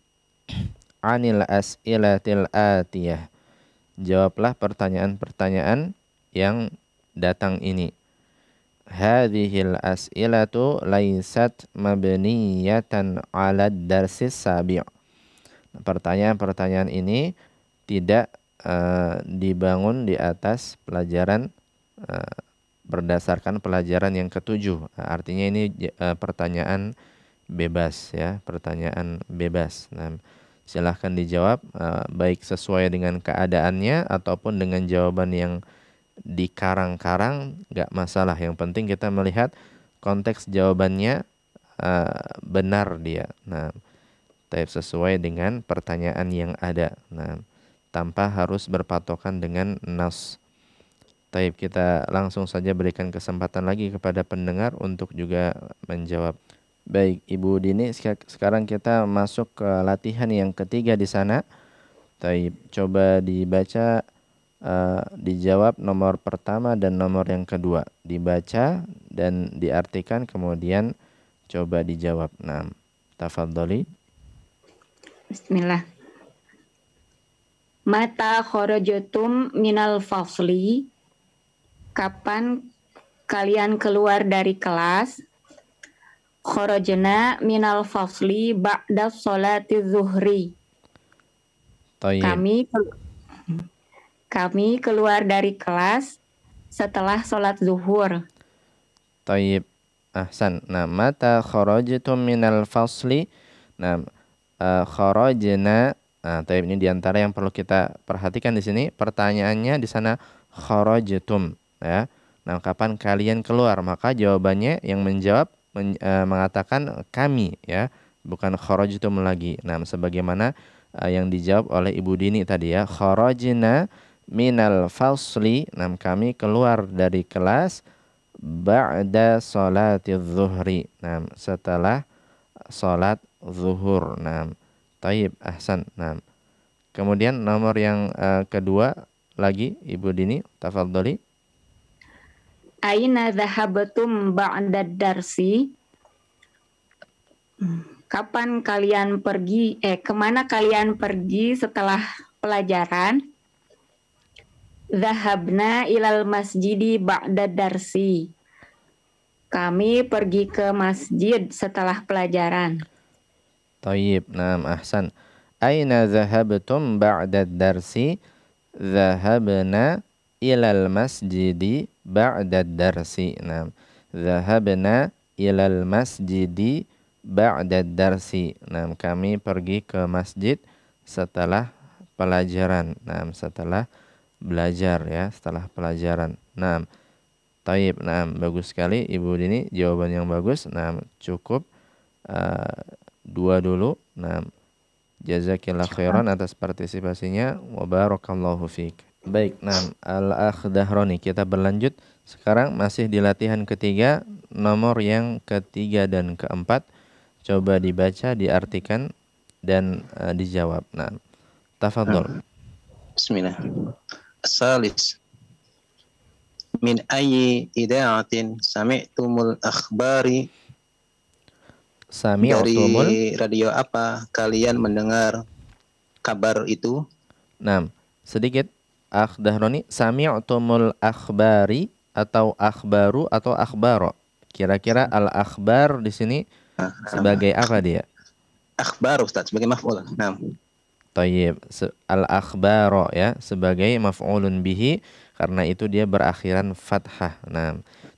anil as'ilatil atiyah. Jawablah pertanyaan-pertanyaan yang datang ini. Hadhil as'ilatu laysat mabniyatan 'ala ad-darsis sabi'. Pertanyaan-pertanyaan ini tidak dibangun di atas pelajaran berdasarkan pelajaran yang ketujuh. Artinya ini pertanyaan bebas ya, pertanyaan bebas. Silahkan dijawab baik sesuai dengan keadaannya ataupun dengan jawaban yang dikarang-karang, nggak masalah. Yang penting kita melihat konteks jawabannya benar dia. Sesuai dengan pertanyaan yang ada. Tanpa harus berpatokan dengan nas. Kita langsung saja berikan kesempatan lagi kepada pendengar untuk juga menjawab. Baik, Ibu Dini, sekarang kita masuk ke latihan yang ketiga di sana. Coba dibaca, dijawab nomor pertama dan nomor yang kedua. Dibaca dan diartikan, kemudian coba dijawab. Tafadhali. Bismillah. Mata kharajatum minal fasli? Kapan kalian keluar dari kelas? Kharajna minal fasli ba'da sholati zuhri. Kami keluar dari kelas setelah sholat zuhur. Tayyib, ahsan. Mata kharajtum minal fasli? Kharajna. Tayyib, ini diantara yang perlu kita perhatikan di sini. Pertanyaannya di sana kharajtum. Ya. Kapan kalian keluar? Maka jawabannya yang menjawab mengatakan kami, ya, bukan kharajtum lagi. Sebagaimana yang dijawab oleh Ibu Dini tadi ya, kharajna minal fasli, kami keluar dari kelas ba'da sholatiz zuhri, setelah sholat zuhur. Taib, ahsan. Kemudian nomor yang kedua lagi Ibu Dini, tafadhali. Aina dhahabtum ba'da darsi? Kapan kalian pergi? Kemana kalian pergi setelah pelajaran? Dhahabna ilal masjidi ba'da darsi. Kami pergi ke masjid setelah pelajaran. Tayyib, ahsan. Aina dhahabtum ba'da darsi? Dhahabna ilal masjidi ba'da darsi. Dhahabna ilal masjidi ba'da darsi. Kami pergi ke masjid setelah pelajaran. Setelah belajar ya, setelah pelajaran. Taib, bagus sekali Ibu Dini, jawaban yang bagus. Cukup dua dulu. Jazakillah khairan atas partisipasinya. Wa barakallahu fiik. Baik, Al-Akh Dahroni, kita berlanjut. Sekarang masih di latihan ketiga, nomor yang ketiga dan keempat. Coba dibaca, diartikan, dan dijawab. Tafadhol. Bismillah. Salis. Min ayyi ida'atin sami'tumul akhbari? Sami'tumul? Dari radio apa kalian mendengar kabar itu? Sedikit Akh Dahroni, sami'tumul akhbari atau akhbaru atau akhbaro? Kira-kira al-akhbar di sini sebagai apa dia? Akhbar, Ustaz, sebagai maf'ul. Tayyib, al-akhbaro ya, sebagai maf'ulun bihi, karena itu dia berakhiran fathah.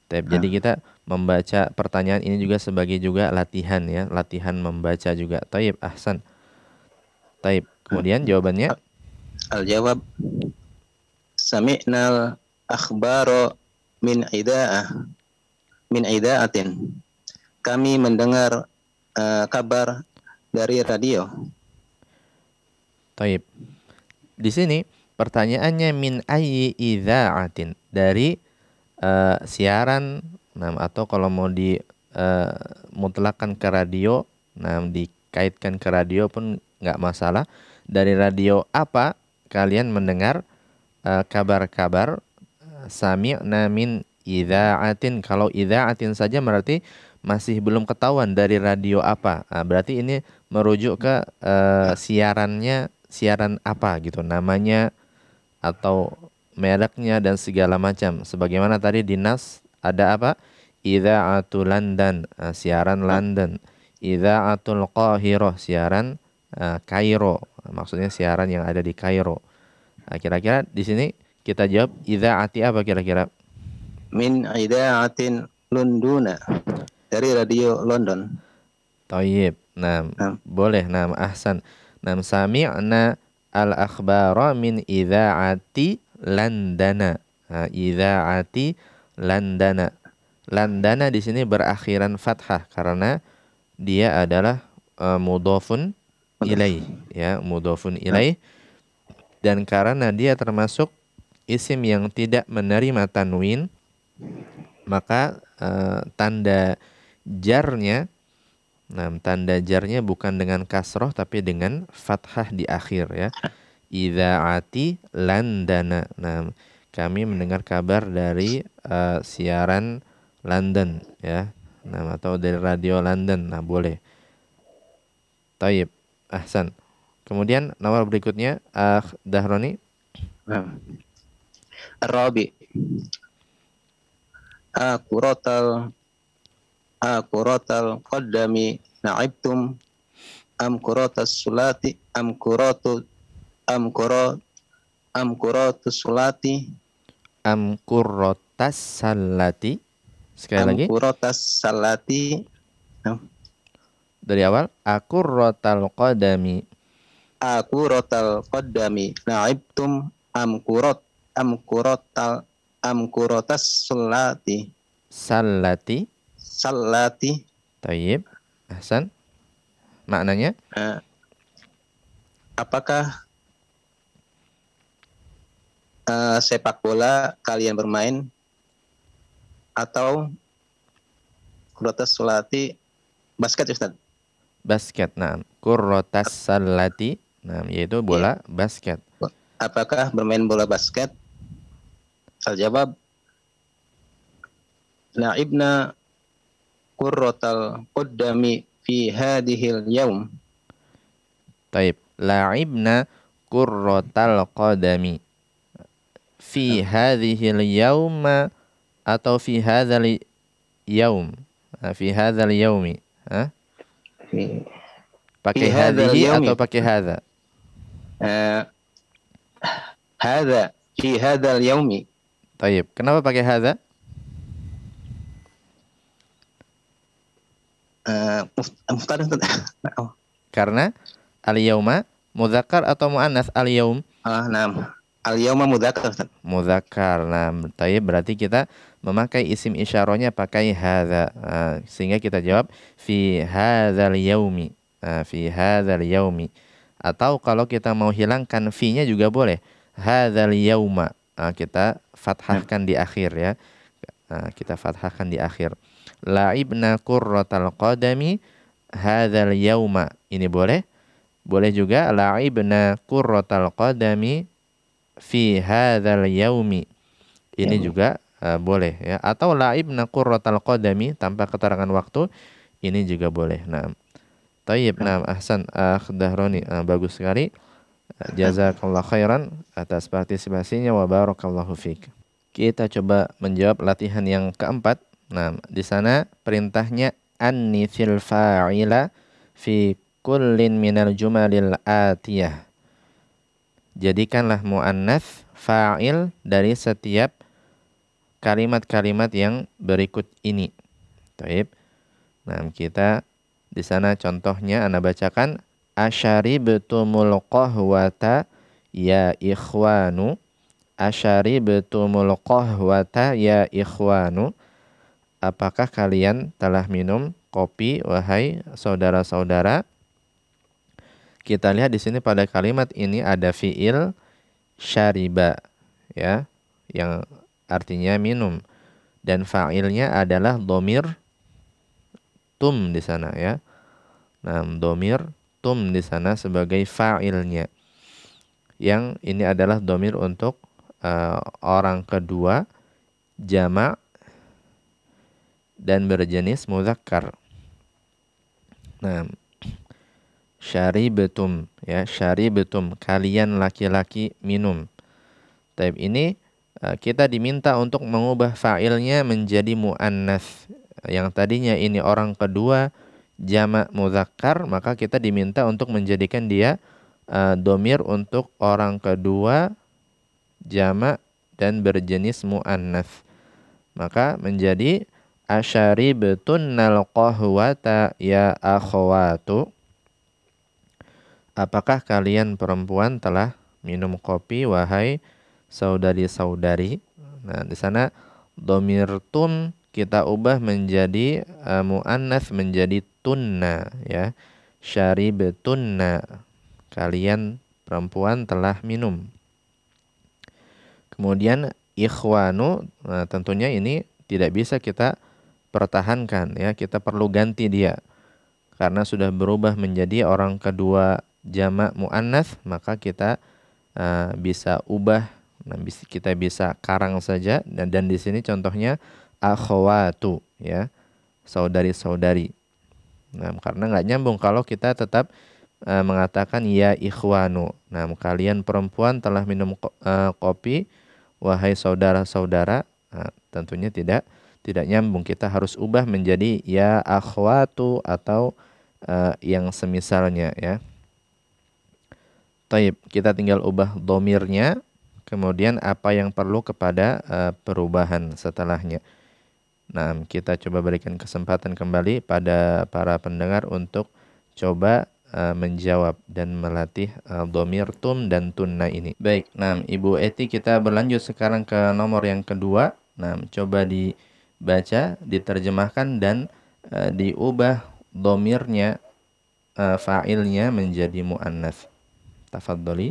Jadi kita membaca pertanyaan ini juga sebagai juga latihan ya, latihan membaca juga. Tayyib, ahsan. Tayyib, kemudian jawabannya? Al-jawab sami'nal akhbaro min ida'ah. min idaatin. Kami mendengar kabar dari radio. Taib. Di sini pertanyaannya min ayyi idza'atin, dari siaran, atau kalau mau di mutlakan ke radio, dikaitkan ke radio pun nggak masalah. Dari radio apa kalian mendengar kabar-kabar? Sami'na min idza'atin. Kalau idza'atin saja berarti masih belum ketahuan dari radio apa. Berarti ini merujuk ke siarannya, siaran apa gitu, namanya atau mereknya dan segala macam. Sebagaimana tadi di nas ada apa? Idza'atul London, siaran London. Idza'atul Qahirah, siaran Kairo. Maksudnya siaran yang ada di Kairo. Kira-kira di sini kita jawab idza'ati apa kira-kira? Min idaatin Londona, dari radio London. Tayyib. Boleh. Ahsan. Sami'na al-akhbara min idza'ati Landana. Idza'ati Landana. Landana di sini berakhiran fathah karena dia adalah mudhafun ilaih, ya, mudhafun ilaih, dan karena dia termasuk isim yang tidak menerima tanwin, maka tanda jarnya bukan dengan kasroh tapi dengan fathah di akhir, ya. Idza'ati Landana. Kami mendengar kabar dari siaran London, ya. Atau dari radio London. Boleh. Taib. Ahsan. Kemudian nomor berikutnya Dahroni. Ar-Rabi. Akuratal qaddami na'ibtum am kuratas sulati am kuratus sulati am kurrotas salati. Sekali lagi. Am salati. Dari awal. Akuratal qaddami na'ibtum am kuratas sulati. Salati. Tayyib. Ahsan. Maknanya? Apakah sepak bola kalian bermain atau kuratas sulati basket, Ustaz? Basket. Kuratas salati. Yaitu bola basket. Apakah bermain bola basket? Al-jawab la'ibna qurratal qaddami fi hadhil yaum. Taib. La'ibna qurratal qadami fi hadhil yauma atau fi hadzal yaum. Fi hadzal yaumi. Pakai hadhihi atau pakai hadza? Hadza fi hadzal yaumi. Taib. Kenapa pakai hadza? Karena al-yauma mudzakkar atau muannas al-yaum? Al-yauma mudzakkar. Mudzakkar. Taib, berarti kita memakai isim isyarahnya pakai hadza. Sehingga kita jawab fi hadzal yaumi. Fi hadzal yaumi. Atau kalau kita mau hilangkan fi-nya juga boleh. Hadzal yauma. Kita fathahkan di akhir, ya. Kita fathahkan di akhir. La'ibna qurratal qadami hadzal yauma. Ini boleh. Boleh juga la'ibna qurratal qadami fi hadzal yaumi. Ini juga boleh, ya. Atau la'ibna qurratal qadami tanpa keterangan waktu, ini juga boleh. Tayyib. Ahsan. Dahroni, bagus sekali. Jazakallah khairan atas partisipasinya wa barakallahu fiik. Kita coba menjawab latihan yang keempat. Di sana perintahnya annithil fa'ila fi kullin minal jumalil atiyah. Jadikanlah muannats fa'il dari setiap kalimat-kalimat yang berikut ini. Taib. Kita di sana contohnya ana bacakan asyaribtumul qahwata ya ikhwanu. Asyaribtumul qahwata ya ikhwanu. apakah kalian telah minum kopi wahai saudara-saudara? Kita lihat di sini pada kalimat ini ada fiil syariba, ya, yang artinya minum, dan fa'ilnya adalah dhamir tum di sana, ya. Nah, dhamir tum di sana sebagai fa'ilnya. Yang ini adalah dhamir untuk orang kedua jamak dan berjenis muzakkar. Nah, syaribetum, ya, syaribetum, kalian laki-laki minum. Taib ini kita diminta untuk mengubah fa'ilnya menjadi muannats. Yang tadinya ini orang kedua jamak muzakkar, maka kita diminta untuk menjadikan dia dhamir untuk orang kedua jamak dan berjenis muannats. Maka menjadi asyaribtunnal qahwata ya akhwatu. Apakah kalian perempuan telah minum kopi wahai saudari-saudari? Nah, di sana dhamir tum kita ubah menjadi muannats, menjadi tunna, ya. Syaribtunna, kalian perempuan telah minum. Kemudian ikhwanu, nah, tentunya ini tidak bisa kita pertahankan, ya. Kita perlu ganti dia karena sudah berubah menjadi orang kedua jamak muannats, maka kita bisa ubah, nah, kita bisa karang saja, dan di sini contohnya akhwatu, ya, saudari-saudari. Nah, karena nggak nyambung kalau kita tetap mengatakan ya ikhwanu. Nah, kalian perempuan telah minum kopi wahai saudara-saudara. Nah, tentunya tidak nyambung. Kita harus ubah menjadi ya akhwatu atau yang semisalnya, ya. Taib, kita tinggal ubah dhamirnya, kemudian apa yang perlu kepada perubahan setelahnya. Nah, kita coba berikan kesempatan kembali pada para pendengar untuk coba menjawab dan melatih dhamir tum dan tunna ini. Baik, nah Ibu Eti, kita berlanjut sekarang ke nomor yang kedua. Nah, coba dibaca, diterjemahkan dan diubah dhamirnya, fa'ilnya menjadi muannats. Tafadhali.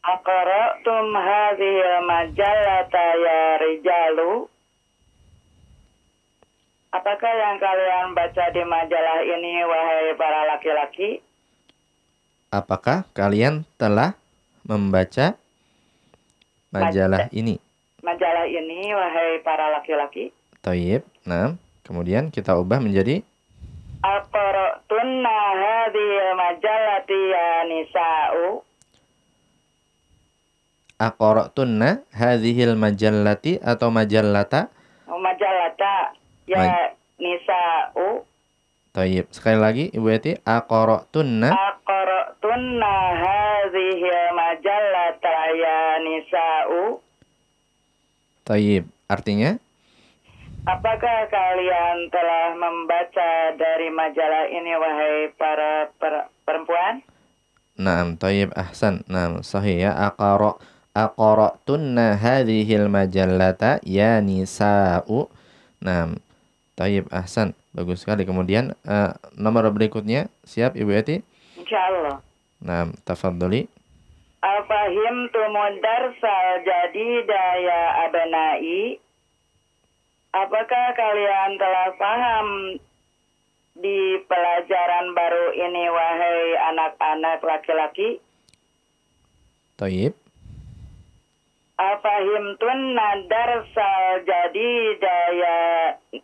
Aqra'tum hadhihi majallata ya rijalu? Apakah yang kalian baca di majalah ini wahai para laki-laki? Apakah kalian telah membaca majalah ini? Majalah ini wahai para laki-laki. Thayyib. Nah, kemudian kita ubah menjadi Aqra'tunna hadhihi majallati ya nisa'u? Aqra'tunna hadhil majallati atau majallata? Majallata ya nisa'u. Tayyib. Sekali lagi Ibu Eti, aqra'tunna. Aqra'tunna hadhihi majallata ya nisa'u. Tayyib. Artinya? Apakah kalian telah membaca dari majalah ini wahai para perempuan? Naam, tayyib, ahsan. Naam, sahih, ya. Aqra'tunna hadhil majallata ya nisa'u. Naam, tayyib, ahsan. Bagus sekali. Kemudian nomor berikutnya, siap Ibu Eti? Insyaallah. Naam, tafadhali. Afahimtumud darsal jadida ya abnai? Apakah kalian telah paham di pelajaran baru ini wahai anak-anak laki-laki? Tayyib. Afahimtunna darsal jadida ya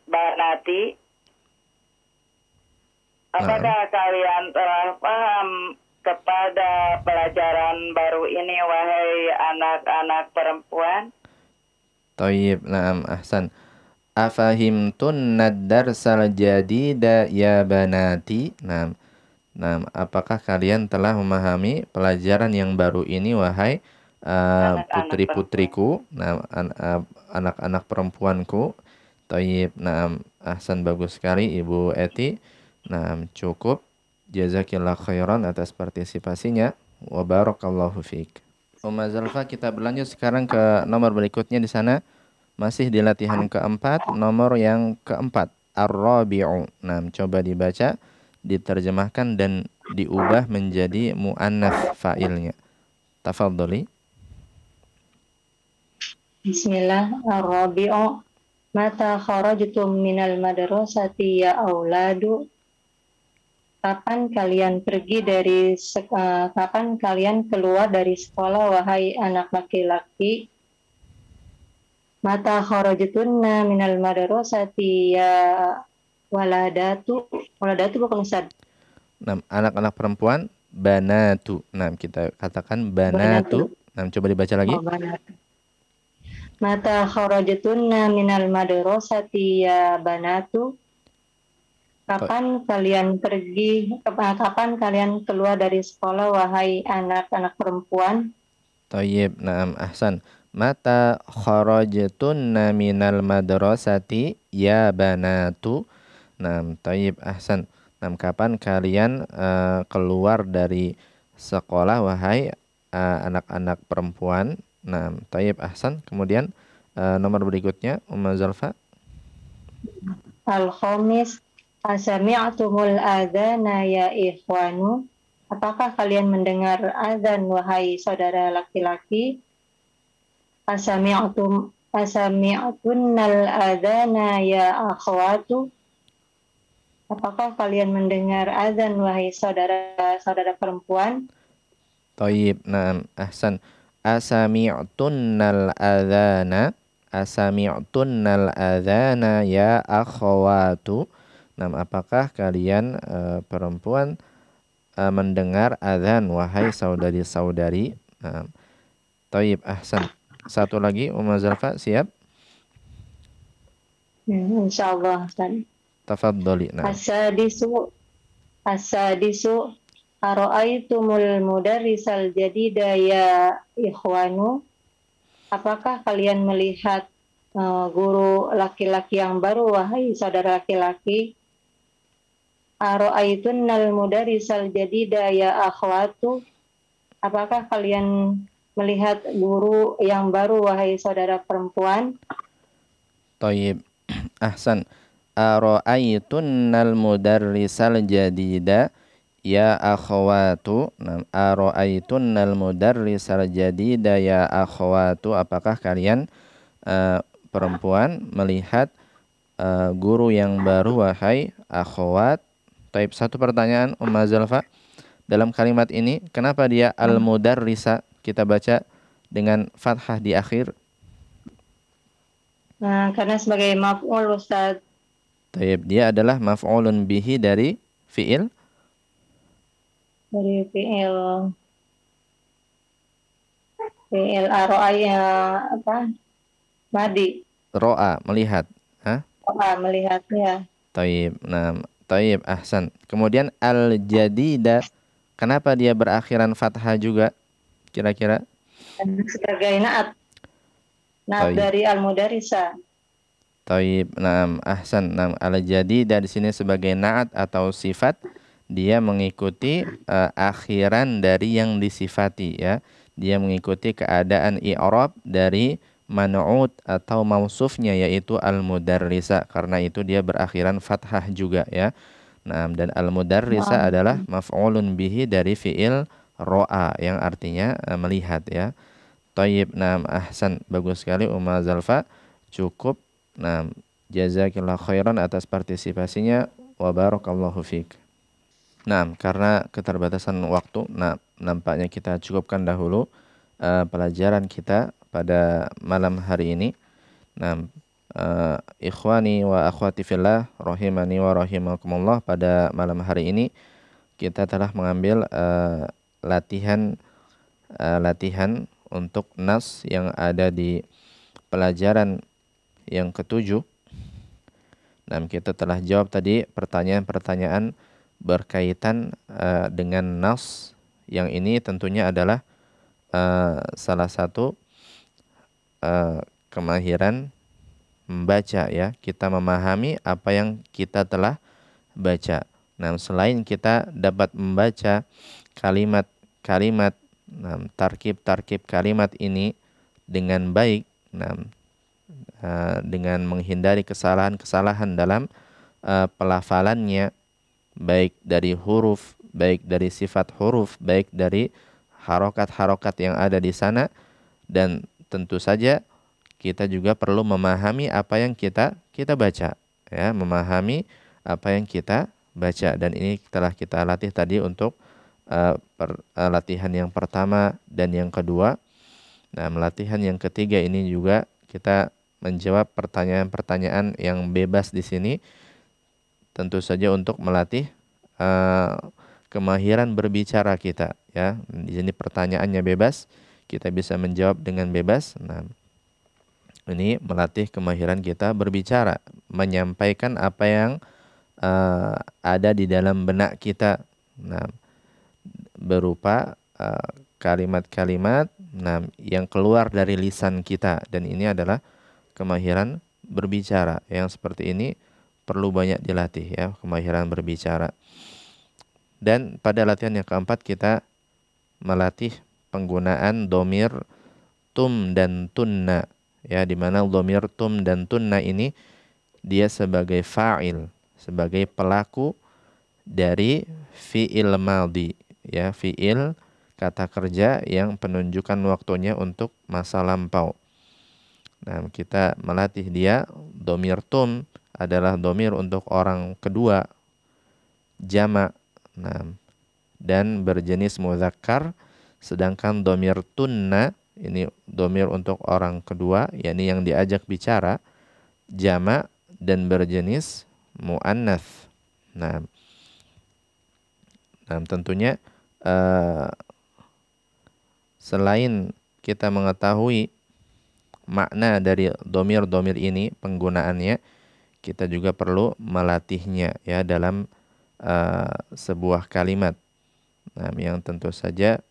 banati? Apakah kalian telah paham kepada pelajaran baru ini wahai anak-anak perempuan? Tayyib, naam, ahsan. Afahimtunna darsal jadida ya banati? Naam. Naam, apakah kalian telah memahami pelajaran yang baru ini wahai putri-putriku? Nah, anak-anak perempuanku. Tayyib, naam, ahsan, bagus sekali Ibu Eti. Naam, cukup. Jazakillah khairan atas partisipasinya. Wa barakallahu fiik. Umma Zalfa, kita berlanjut sekarang ke nomor berikutnya di sana. Masih di latihan keempat, nomor yang keempat, ar-rabi'u. Nah, coba dibaca, diterjemahkan dan diubah menjadi muannats fa'ilnya. Tafadhali. Bismillah, ar-rabi'u. Mata kharajtum minal madrasati ya auladu. Kapan kalian kapan kalian keluar dari sekolah wahai anak laki-laki? Mata kharajtunna minal madrasati ya waladatu. Waladatu bukan Ustaz. Nah, anak-anak perempuan banatu. Nah, kita katakan banatu. Nah, coba dibaca lagi. Oh, banatu. Mata kharajtunna minal madrasati ya banatu. Kapan kalian keluar dari sekolah wahai anak-anak perempuan? Thayyib, na'am, ahsan. Mata kharajtunna minal madrasati ya banatu. Nah, thayyib, ahsan. Nah, kapan kalian keluar dari sekolah wahai anak-anak perempuan? Nah, thayyib, ahsan. Kemudian nomor berikutnya Zalfa. Al-khamis, asami'tumul adzana ya ikhwanu? Apakah kalian mendengar azan wahai saudara laki-laki? Asami'tunnal adzana ya akhwatu? Apakah kalian mendengar azan wahai saudara-saudara perempuan? Thayyib, na'am, ahsan. Asami'tunnal adzana ya akhwatu. Nah, apakah kalian perempuan mendengar azan wahai saudari-saudari? Nah, thayyib, ahsan. Satu lagi Zalfa, siap? Insyaallah. Tafadhali. Nah. Asadisu ara'aitumul mudarrisal jadida ya ikhwanu? Apakah kalian melihat guru laki-laki yang baru wahai saudara laki-laki? Ara'aitunnal mudarrisal jadida ya akhwatu? Apakah kalian melihat guru yang baru wahai saudara perempuan? Thayyib, ahsan. Ara'aitunnal mudarrisal jadida ya akhwatu. Nah, ara'aitunnal mudarrisal jadida ya akhwatu. Apakah kalian perempuan melihat guru yang baru wahai akhwat? Taib, satu pertanyaan Zalfa. Dalam kalimat ini kenapa dia al-mudarrisa kita baca dengan fathah di akhir? Nah, karena sebagai maf'ul, Ustaz. Taib, dia adalah maf'ulun bihi dari fi'il? Dari fi'il aro'aya apa? Madi. Ro'a, melihat. Hah? Ro'a, melihat, ya. Taib, nah, taib, ahsan. Kemudian al-jadida, kenapa dia berakhiran fathah juga? Kira-kira? Sebagai na'at. Na'at dari al-mudarrisa. Taib, nah, ahsan. Nah, al-jadida di sini sebagai na'at atau sifat, dia mengikuti akhiran dari yang disifati, ya. Dia mengikuti keadaan i'rab dari man'ut atau mausufnya, yaitu al-mudarrisa. Karena itu dia berakhiran fathah juga, ya. Nah, dan al-mudarrisa adalah maf'ulun bihi dari fi'il ro'a yang artinya melihat, ya. Tayyib, nah, ahsan, bagus sekali Zalfa. Cukup. Nah, jazakillah khairan atas partisipasinya, wa barakallahu fiik. Nah, karena keterbatasan waktu, nah, nampaknya kita cukupkan dahulu pelajaran kita pada malam hari ini. Nah, ikhwani wa akhwati fillah rahimani wa rahimakumullah, pada malam hari ini kita telah mengambil latihan untuk nas yang ada di pelajaran yang ke-7. Nah, kita telah jawab tadi pertanyaan-pertanyaan berkaitan dengan nas, yang ini tentunya adalah salah satu kemahiran membaca, ya. Kita memahami apa yang kita telah baca. Nah, selain kita dapat membaca kalimat-kalimat, tarkib kalimat ini dengan baik, nah, dengan menghindari kesalahan-kesalahan dalam pelafalannya, baik dari huruf, baik dari sifat huruf, baik dari harokat-harokat yang ada di sana. Dan tentu saja kita juga perlu memahami apa yang kita baca, ya, memahami apa yang kita baca. Dan ini telah kita latih tadi untuk latihan yang pertama dan yang kedua. Nah, latihan yang ketiga ini juga kita menjawab pertanyaan-pertanyaan yang bebas di sini, tentu saja untuk melatih kemahiran berbicara kita, ya. Di sini pertanyaannya bebas, kita bisa menjawab dengan bebas. Nah, ini melatih kemahiran kita berbicara, menyampaikan apa yang ada di dalam benak kita. Nah, berupa kalimat-kalimat yang keluar dari lisan kita, dan ini adalah kemahiran berbicara yang seperti ini perlu banyak dilatih, ya, kemahiran berbicara. Dan pada latihan yang keempat kita melatih penggunaan domir tum dan tunna, ya, di mana domir tum dan tunna ini dia sebagai fa'il, sebagai pelaku dari fi'il madhi, ya, fi'il kata kerja yang penunjukan waktunya untuk masa lampau. Nah, kita melatih dia. Domir tum adalah domir untuk orang kedua, jamak, nah, dan berjenis muzakkar. Sedangkan domir tunna ini domir untuk orang kedua, yakni yang diajak bicara, jamak dan berjenis muannats. Nah, tentunya selain kita mengetahui makna dari domir-domir ini, penggunaannya, kita juga perlu melatihnya, ya, dalam sebuah kalimat, nah, yang tentu saja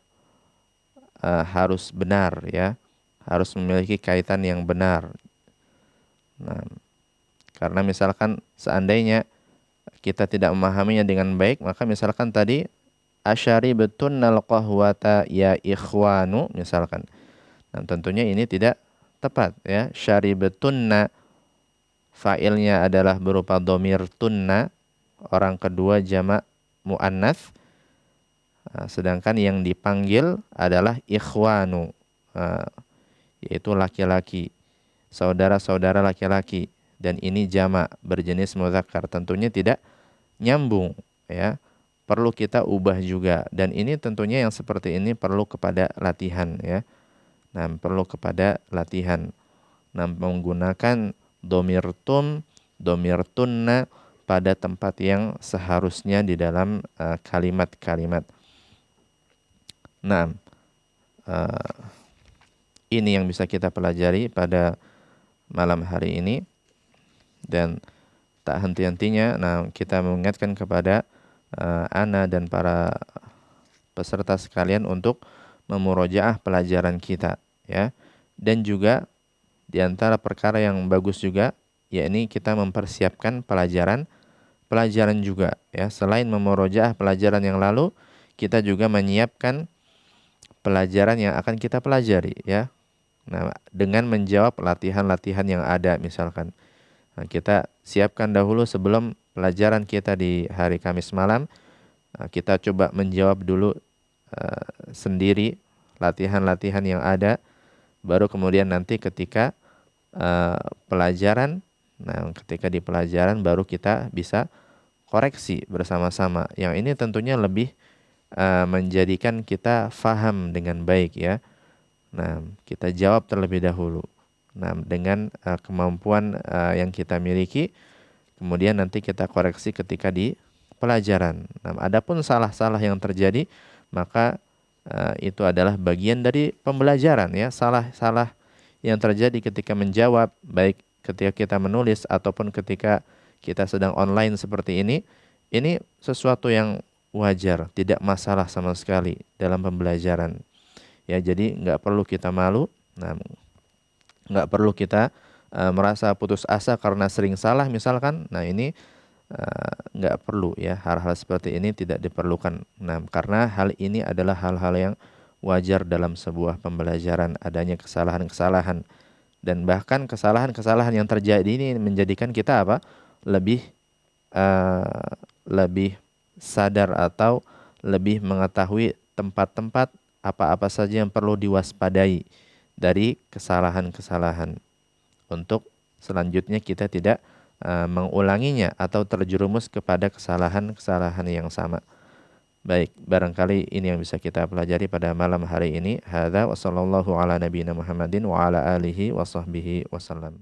harus benar, ya, harus memiliki kaitan yang benar. Nah, karena misalkan seandainya kita tidak memahaminya dengan baik, maka misalkan tadi asyaributunnal qahwata ya ikhwanu misalkan. Nah, tentunya ini tidak tepat, ya. Syaributunna fa'ilnya adalah berupa domir tunna, orang kedua jamak muannats. Sedangkan yang dipanggil adalah ikhwanu, yaitu laki-laki, saudara-saudara laki-laki, dan ini jamak berjenis muzakkar. Tentunya tidak nyambung, ya. Perlu kita ubah juga, dan ini tentunya yang seperti ini perlu kepada latihan, ya. Nah, perlu kepada latihan. Nah, menggunakan domir tum, domir tunna pada tempat yang seharusnya di dalam kalimat-kalimat. Nah, ini yang bisa kita pelajari pada malam hari ini, dan tak henti-hentinya, nah, kita mengingatkan kepada ana dan para peserta sekalian untuk memurojaah pelajaran kita, ya. Dan juga di antara perkara yang bagus juga, yakni kita mempersiapkan pelajaran juga, ya. Selain memurojaah pelajaran yang lalu, kita juga menyiapkan pelajaran yang akan kita pelajari, ya. Nah, dengan menjawab latihan-latihan yang ada misalkan. Nah, kita siapkan dahulu sebelum pelajaran kita di hari Kamis malam. Kita coba menjawab dulu sendiri latihan-latihan yang ada, baru kemudian nanti ketika pelajaran, nah, ketika di pelajaran baru kita bisa koreksi bersama-sama. Yang ini tentunya lebih menjadikan kita faham dengan baik, ya. Nah, kita jawab terlebih dahulu. Nah, dengan kemampuan yang kita miliki, kemudian nanti kita koreksi ketika di pelajaran. Nah, adapun salah-salah yang terjadi, maka itu adalah bagian dari pembelajaran, ya. Salah-salah yang terjadi ketika menjawab, baik ketika kita menulis ataupun ketika kita sedang online seperti ini sesuatu yang wajar, tidak masalah sama sekali dalam pembelajaran, ya. Jadi nggak perlu kita malu, nah, nggak perlu kita merasa putus asa karena sering salah misalkan. Nah, ini nggak perlu, ya. Hal-hal seperti ini tidak diperlukan. Nah, karena hal ini adalah hal-hal yang wajar dalam sebuah pembelajaran, adanya kesalahan-kesalahan Dan bahkan kesalahan-kesalahan yang terjadi ini menjadikan kita apa? Lebih sadar atau lebih mengetahui tempat-tempat apa-apa saja yang perlu diwaspadai dari kesalahan-kesalahan, untuk selanjutnya kita tidak mengulanginya atau terjerumus kepada kesalahan-kesalahan yang sama. Baik, barangkali ini yang bisa kita pelajari pada malam hari ini. Hadza wa sallallahu ala nabiyina Muhammadin wa ala alihi wa sahbihi wasallam.